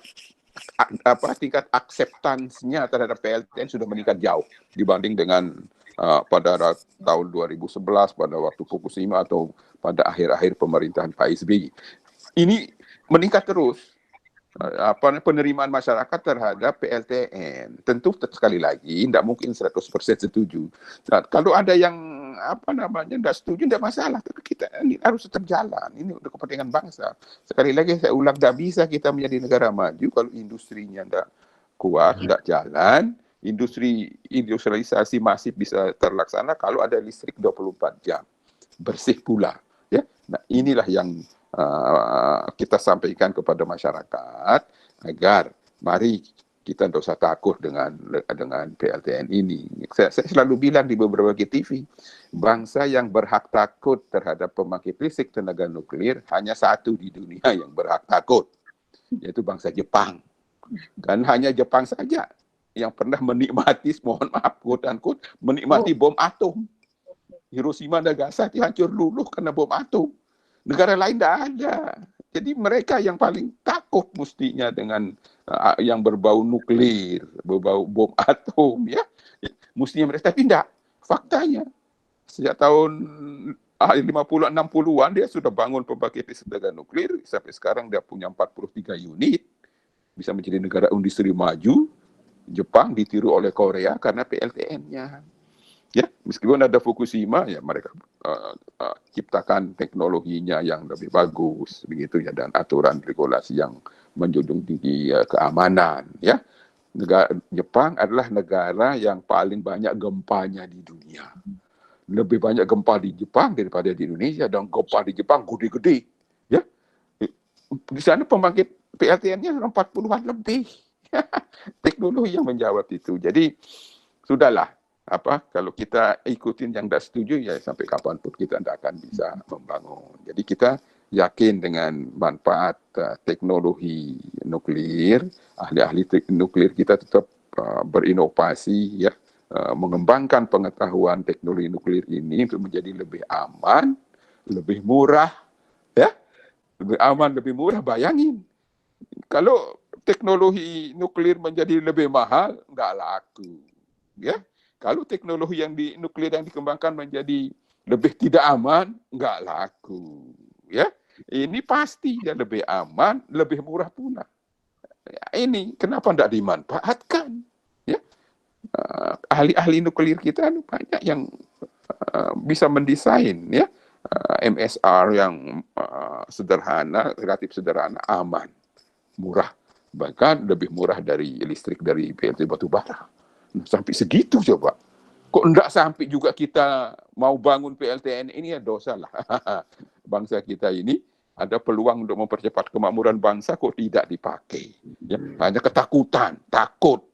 tingkat akseptansinya terhadap PLTN sudah meningkat jauh dibanding dengan pada tahun 2011 pada waktu Fukushima atau pada akhir-akhir pemerintahan Pak SBY. Ini meningkat terus penerimaan masyarakat terhadap PLTN. Tentu sekali lagi tidak mungkin 100% setuju. Nah, kalau ada yang tidak setuju tidak masalah, tapi kita ini harus tetap jalan. Ini untuk kepentingan bangsa. Sekali lagi saya ulang, tidak bisa kita menjadi negara maju kalau industrinya tidak kuat, tidak jalan. Industrialisasi masif bisa terlaksana kalau ada listrik 24 jam. Bersih pula. Ya. Nah, inilah yang kita sampaikan kepada masyarakat agar mari kita tidak usah takut dengan PLTN ini. Saya selalu bilang di beberapa TV, bangsa yang berhak takut terhadap pembangkit listrik tenaga nuklir hanya satu di dunia yang berhak takut, yaitu bangsa Jepang. Dan hanya Jepang saja yang pernah menikmati, mohon maaf, quote-unquote, menikmati bom atom. Hiroshima dan Nagasaki hancur luluh karena bom atom. Negara lain tidak ada. Jadi mereka yang paling takut mestinya dengan yang berbau nuklir, berbau bom atom, ya. Mestinya mereka, tapi tidak. Faktanya, sejak tahun 50-an, 60-an dia sudah bangun pembangkit listrik tenaga nuklir, sampai sekarang dia punya 43 unit, bisa menjadi negara industri maju. Jepang ditiru oleh Korea karena PLTN-nya. Ya, meskipun ada Fukushima, ya mereka ciptakan teknologinya yang lebih bagus, begitu ya, dan aturan regulasi yang menjunjung tinggi keamanan. Ya, Jepang adalah negara yang paling banyak gempanya di dunia. Lebih banyak gempa di Jepang daripada di Indonesia, dan gempa di Jepang gede-gede. Ya, di sana pembangkit PLTN-nya 40-an lebih. Teknologi yang menjawab itu. Jadi sudahlah, kalau kita ikutin yang tidak setuju, ya sampai kapanpun kita tidak akan bisa membangun. Jadi kita yakin dengan manfaat teknologi nuklir, ahli-ahli nuklir kita tetap berinovasi, ya, mengembangkan pengetahuan teknologi nuklir ini untuk menjadi lebih aman, lebih murah, ya, lebih aman, lebih murah. Bayangin, kalau teknologi nuklir menjadi lebih mahal, nggak laku, ya. Kalau teknologi yang di nuklir yang dikembangkan menjadi lebih tidak aman, nggak laku, ya. Ini pasti dia lebih aman, lebih murah pula. Ya, ini kenapa tidak dimanfaatkan? Ya, ahli-ahli nuklir kita banyak yang bisa mendesain, ya, MSR yang sederhana, relatif sederhana, aman, murah. Bahkan lebih murah dari listrik dari PLT batubara. Sampai segitu coba. Kok enggak sampai juga kita mau bangun PLTN ini, ya dosa lah. Bangsa kita ini ada peluang untuk mempercepat kemakmuran bangsa, kok tidak dipakai. Ya, hanya ketakutan, takut.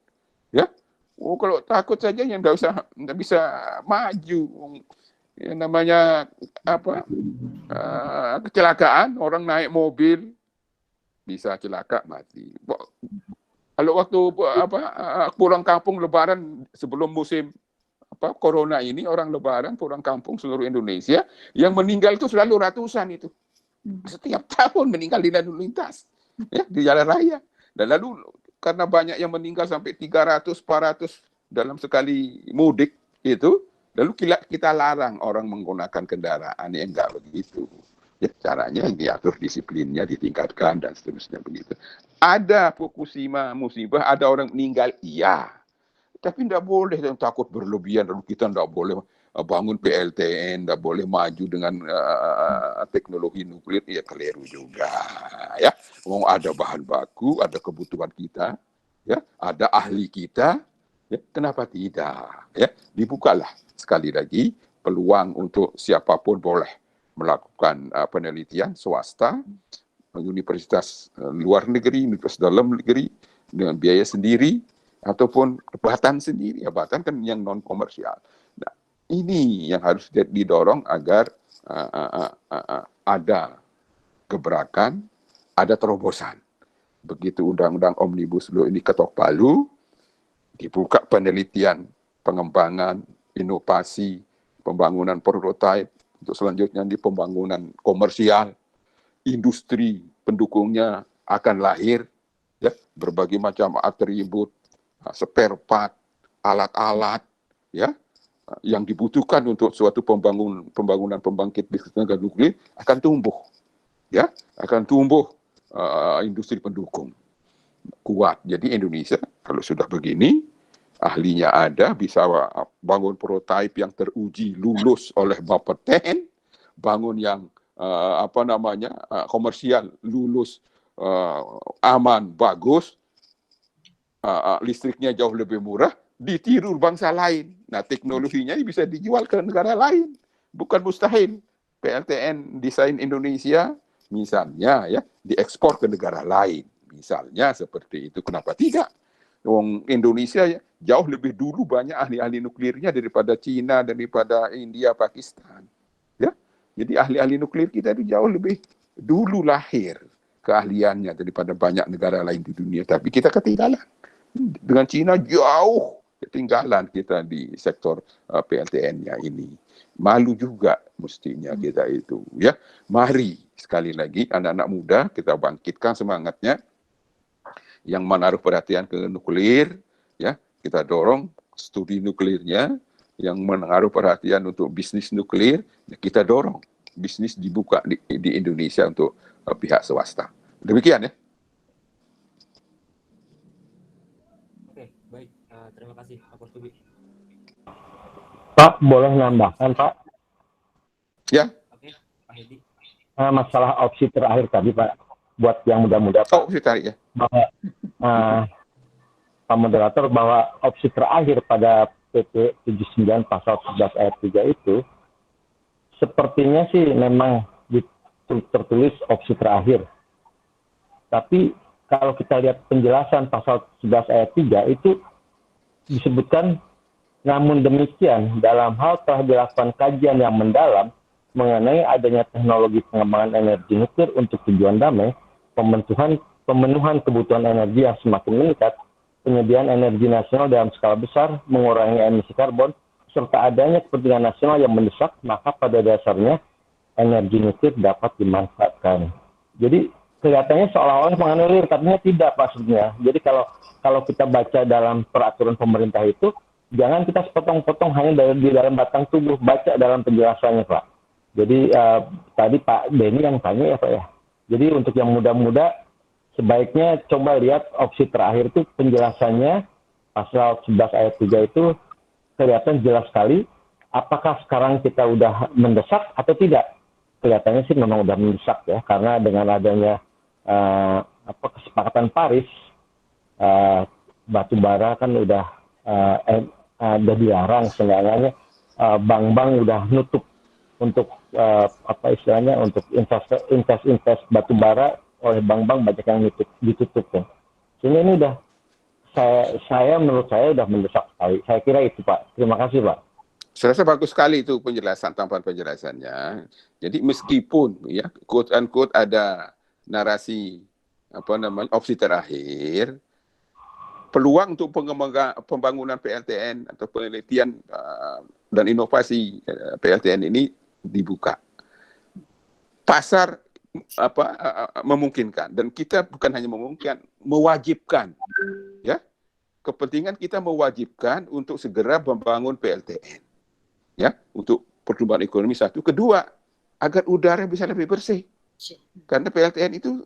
Ya, Oh, kalau takut saja yang nggak bisa maju. Yang namanya apa? Kecelakaan, orang naik mobil bisa celaka mati. Kalau waktu pulang kampung Lebaran sebelum musim corona ini, orang Lebaran pulang kampung seluruh Indonesia, yang meninggal itu selalu ratusan itu. Setiap tahun meninggal di lalu lintas, ya, di jalan raya. Dan lalu karena banyak yang meninggal sampai 300, 400 dalam sekali mudik itu, lalu kita larang orang menggunakan kendaraan yang enggak begitu. Ya, caranya diatur disiplinnya, ditingkatkan dan seterusnya begitu. Ada Fukushima musibah, ada orang meninggal, iya. Tapi tidak boleh yang takut berlebihan, lalu kita tidak boleh bangun PLTN, tidak boleh maju dengan teknologi nuklir, ya keliru juga. Ya, mau ada bahan baku, ada kebutuhan kita, ya, ada ahli kita, ya, kenapa tidak? Ya, dibukalah sekali lagi peluang untuk siapapun boleh melakukan penelitian swasta, universitas luar negeri, universitas dalam negeri dengan biaya sendiri, ataupun Batan sendiri, ya Batan kan yang non komersial. Nah, ini yang harus didorong agar ada gebrakan, ada terobosan. Begitu undang-undang Omnibus Law ini ketok palu, dibuka penelitian, pengembangan, inovasi, pembangunan prototipe, untuk selanjutnya di pembangunan komersial, industri pendukungnya akan lahir, ya, berbagai macam atribut, spare part, alat-alat, ya, yang dibutuhkan untuk suatu pembangunan pembangkit listrik tenaga nuklir akan tumbuh, ya, akan tumbuh industri pendukung kuat. Jadi Indonesia kalau sudah begini, ahlinya ada, bisa bangun prototipe yang teruji, lulus oleh Bapeten, bangun yang komersial, lulus, aman, bagus, listriknya jauh lebih murah, ditiru bangsa lain. Nah, teknologinya bisa dijual ke negara lain. Bukan mustahil. PLTN desain Indonesia, misalnya, ya, diekspor ke negara lain. Misalnya seperti itu. Kenapa tidak? Wong Indonesia ya, jauh lebih dulu banyak ahli-ahli nuklirnya daripada Cina, daripada India, Pakistan. Ya, jadi ahli-ahli nuklir kita itu jauh lebih dulu lahir keahliannya daripada banyak negara lain di dunia. Tapi kita ketinggalan. Dengan Cina jauh ketinggalan kita di sektor PLTN-nya ini. Malu juga mestinya kita itu. Ya, mari sekali lagi anak-anak muda kita bangkitkan semangatnya. Yang menaruh perhatian ke nuklir, ya, kita dorong studi nuklirnya. Yang menaruh perhatian untuk bisnis nuklir, ya, kita dorong bisnis dibuka di Indonesia untuk pihak swasta. Demikian ya. Oke, baik. Terima kasih Pak Kurtubi. Pak, boleh nambahkan Pak? Ya. Oke, Pak Hedi. Masalah opsi terakhir tadi Pak, buat yang muda-muda Pak. Oh, opsi tarik ya. Bahwa Pak Moderator, bahwa opsi terakhir pada PP 79 pasal 11 ayat 3 itu sepertinya sih memang tertulis opsi terakhir. Tapi kalau kita lihat penjelasan pasal 11 ayat 3 itu disebutkan, namun demikian dalam hal telah dilakukan kajian yang mendalam mengenai adanya teknologi pengembangan energi nuklir untuk tujuan damai, pemenuhan kebutuhan energi yang semakin meningkat, penyediaan energi nasional dalam skala besar, mengurangi emisi karbon, serta adanya kepentingan nasional yang mendesak, maka pada dasarnya energi nuklir dapat dimanfaatkan. Jadi kelihatannya seolah-olah menganulir, katanya tidak Pak sebenarnya. Jadi kalau kita baca dalam peraturan pemerintah itu, jangan kita sepotong-potong hanya di dalam batang tubuh, baca dalam penjelasannya Pak. Jadi tadi Pak Denny yang tanya ya Pak ya. Jadi untuk yang muda-muda, sebaiknya coba lihat opsi terakhir itu penjelasannya, pasal 11 ayat 3 itu kelihatan jelas sekali. Apakah sekarang kita udah mendesak atau tidak? Kelihatannya sih memang udah mendesak ya, karena dengan adanya kesepakatan Paris, batu bara kan udah dilarang, seenggaknya bank-bank udah nutup untuk istilahnya untuk invest batu bara oleh bank-bank banyak yang ditutup ya. Sehingga ini udah menurut saya sudah mendesak sekali. Saya kira itu, Pak. Terima kasih, Pak. Saya rasa bagus sekali itu tambahan penjelasannya. Jadi meskipun ya quote unquote ada narasi opsi terakhir, peluang untuk pembangunan PLTN atau penelitian dan inovasi PLTN ini dibuka. Pasar memungkinkan, dan kita bukan hanya memungkinkan, mewajibkan, ya, kepentingan kita mewajibkan untuk segera membangun PLTN, ya, untuk pertumbuhan ekonomi satu. Kedua, agar udara bisa lebih bersih, karena PLTN itu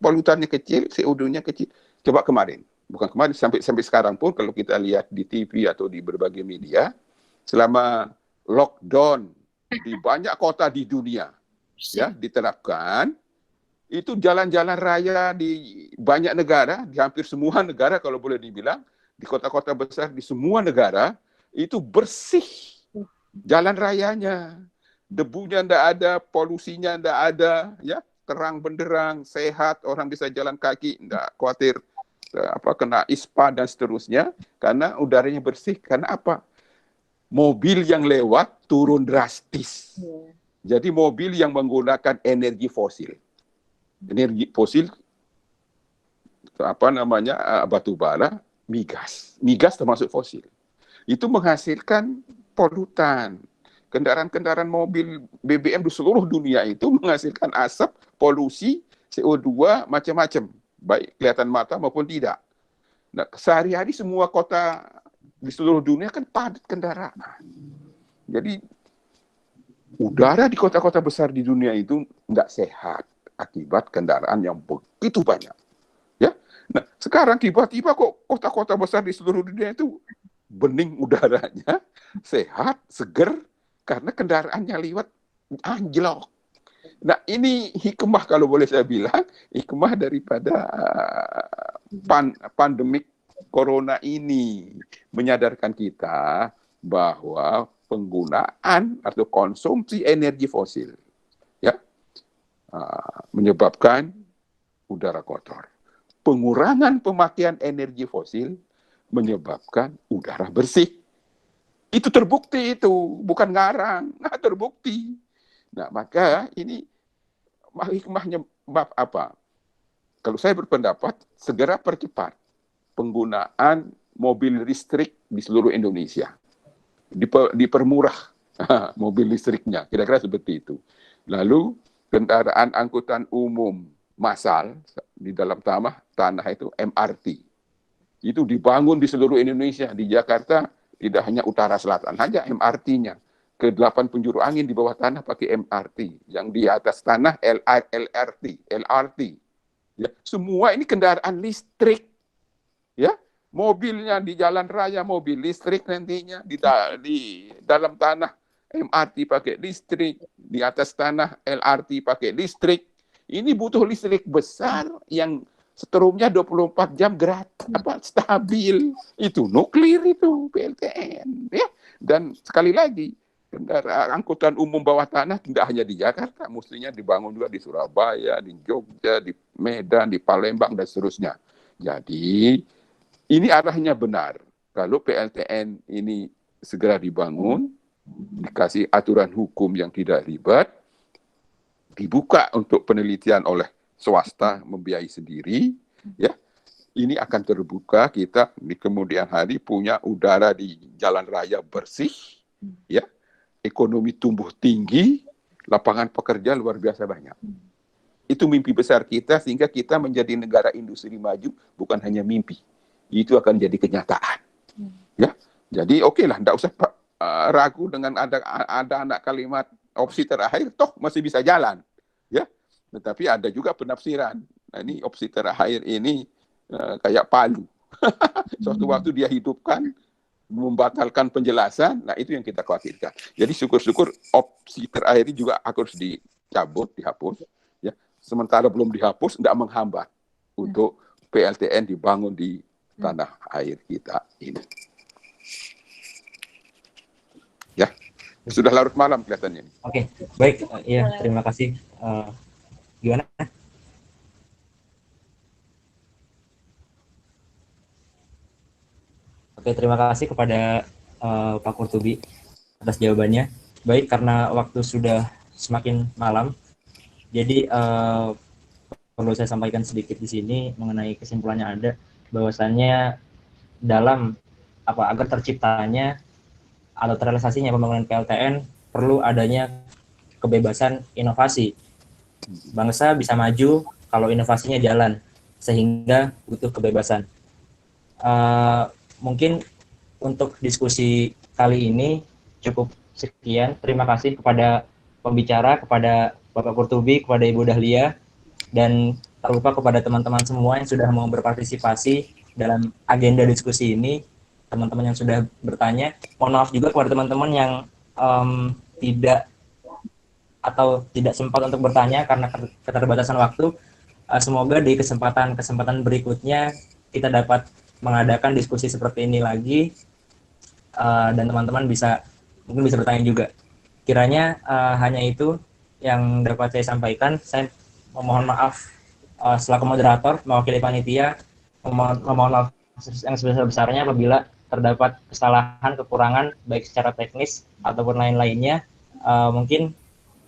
polutannya kecil, CO2-nya kecil. Coba bukan kemarin, sampai sekarang pun kalau kita lihat di TV atau di berbagai media, selama lockdown di banyak kota di dunia, ya, diterapkan, itu jalan-jalan raya di banyak negara, di hampir semua negara kalau boleh dibilang, di kota-kota besar di semua negara, itu bersih jalan rayanya. Debunya ndak ada, polusinya ndak ada, ya, terang benderang, sehat, orang bisa jalan kaki, ndak khawatir kena ispa dan seterusnya, karena udaranya bersih. Karena apa? Mobil yang lewat turun drastis. Jadi mobil yang menggunakan energi fosil. Energi fosil batu bara, migas. Migas termasuk fosil. Itu menghasilkan polutan. Kendaraan-kendaraan mobil BBM di seluruh dunia itu menghasilkan asap, polusi, CO2, macam-macam. Baik kelihatan mata maupun tidak. Nah, sehari-hari semua kota di seluruh dunia kan padat kendaraan. Jadi udara di kota-kota besar di dunia itu nggak sehat akibat kendaraan yang begitu banyak. Ya, nah sekarang tiba-tiba kok kota-kota besar di seluruh dunia itu bening udaranya, sehat, seger, karena kendaraannya liwat anjlok. Nah ini hikmah, kalau boleh saya bilang, hikmah daripada pandemik corona ini, menyadarkan kita bahwa penggunaan atau konsumsi energi fosil, ya, menyebabkan udara kotor. Pengurangan pemakaian energi fosil menyebabkan udara bersih. Itu terbukti, itu bukan ngarang, terbukti. Nah, maka ini hikmahnya apa? Kalau saya berpendapat, segera percepat penggunaan mobil listrik di seluruh Indonesia. Dipermurah mobil listriknya, kira-kira seperti itu. Lalu kendaraan angkutan umum massal di dalam tanah itu MRT. Itu dibangun di seluruh Indonesia. Di Jakarta tidak hanya utara selatan saja MRT-nya. Ke 8 penjuru angin di bawah tanah pakai MRT. Yang di atas tanah LRT. Ya, semua ini kendaraan listrik. Ya, mobilnya di jalan raya mobil listrik nantinya, di dalam tanah MRT pakai listrik, di atas tanah LRT pakai listrik. Ini butuh listrik besar yang seterumnya 24 jam stabil. Itu nuklir, itu PLTN, ya. Dan sekali lagi, angkutan umum bawah tanah tidak hanya di Jakarta, mestinya dibangun juga di Surabaya, di Jogja, di Medan, di Palembang dan seterusnya. Jadi ini arahnya benar. Kalau PLTN ini segera dibangun, dikasih aturan hukum yang tidak ribet, dibuka untuk penelitian oleh swasta membiayai sendiri, ya, ini akan terbuka, kita di kemudian hari punya udara di jalan raya bersih, ya, ekonomi tumbuh tinggi, lapangan pekerja luar biasa banyak. Itu mimpi besar kita, sehingga kita menjadi negara industri maju, bukan hanya mimpi. Itu akan jadi kenyataan. Ya, jadi oke lah, tidak usah ragu dengan ada anak kalimat opsi terakhir, toh masih bisa jalan. Ya, tetapi ada juga penafsiran. Nah, ini opsi terakhir ini kayak palu. Suatu waktu dia hidupkan, membatalkan penjelasan. Nah, itu yang kita khawatirkan. Jadi syukur-syukur opsi terakhir ini juga harus dicabut, dihapus. Ya, sementara belum dihapus, tidak menghambat untuk PLTN dibangun di tanah air kita ini. Ya, sudah larut malam kelihatannya. Oke, baik. Ya, terima kasih. Gimana? Oke, terima kasih kepada Pak Kurtubi atas jawabannya. Baik, karena waktu sudah semakin malam, jadi perlu saya sampaikan sedikit di sini mengenai kesimpulannya ada bahwasannya dalam agar terciptanya atau terrealisasinya pembangunan PLTN perlu adanya kebebasan inovasi. Bangsa bisa maju kalau inovasinya jalan, sehingga butuh kebebasan. Mungkin untuk diskusi kali ini cukup sekian. Terima kasih kepada pembicara, kepada Bapak Kurtubi, kepada Ibu Dahlia, dan tak lupa kepada teman-teman semua yang sudah mau berpartisipasi dalam agenda diskusi ini, teman-teman yang sudah bertanya. Mohon maaf juga kepada teman-teman yang tidak sempat untuk bertanya karena keterbatasan waktu. Semoga di kesempatan berikutnya kita dapat mengadakan diskusi seperti ini lagi, dan teman-teman mungkin bisa bertanya juga. Kiranya hanya itu yang dapat saya sampaikan. Saya memohon maaf selaku moderator mewakili panitia, memohon maaf yang sebesar-besarnya apabila terdapat kesalahan, kekurangan baik secara teknis ataupun lain-lainnya. Mungkin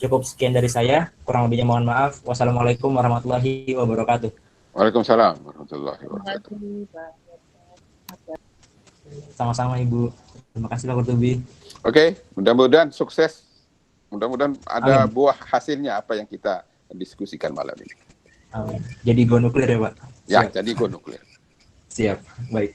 cukup sekian dari saya, kurang lebihnya mohon maaf. Wassalamualaikum warahmatullahi wabarakatuh. Waalaikumsalam warahmatullahi wabarakatuh. Sama-sama Ibu. Terima kasih Pak Kurtubi. Oke, mudah-mudahan sukses. Mudah-mudahan ada Amin. buah hasilnya apa yang kita diskusikan malam ini. Amin. Jadi go nuklir ya Pak? Ya, Siap. jadi go nuklir. Siap, baik.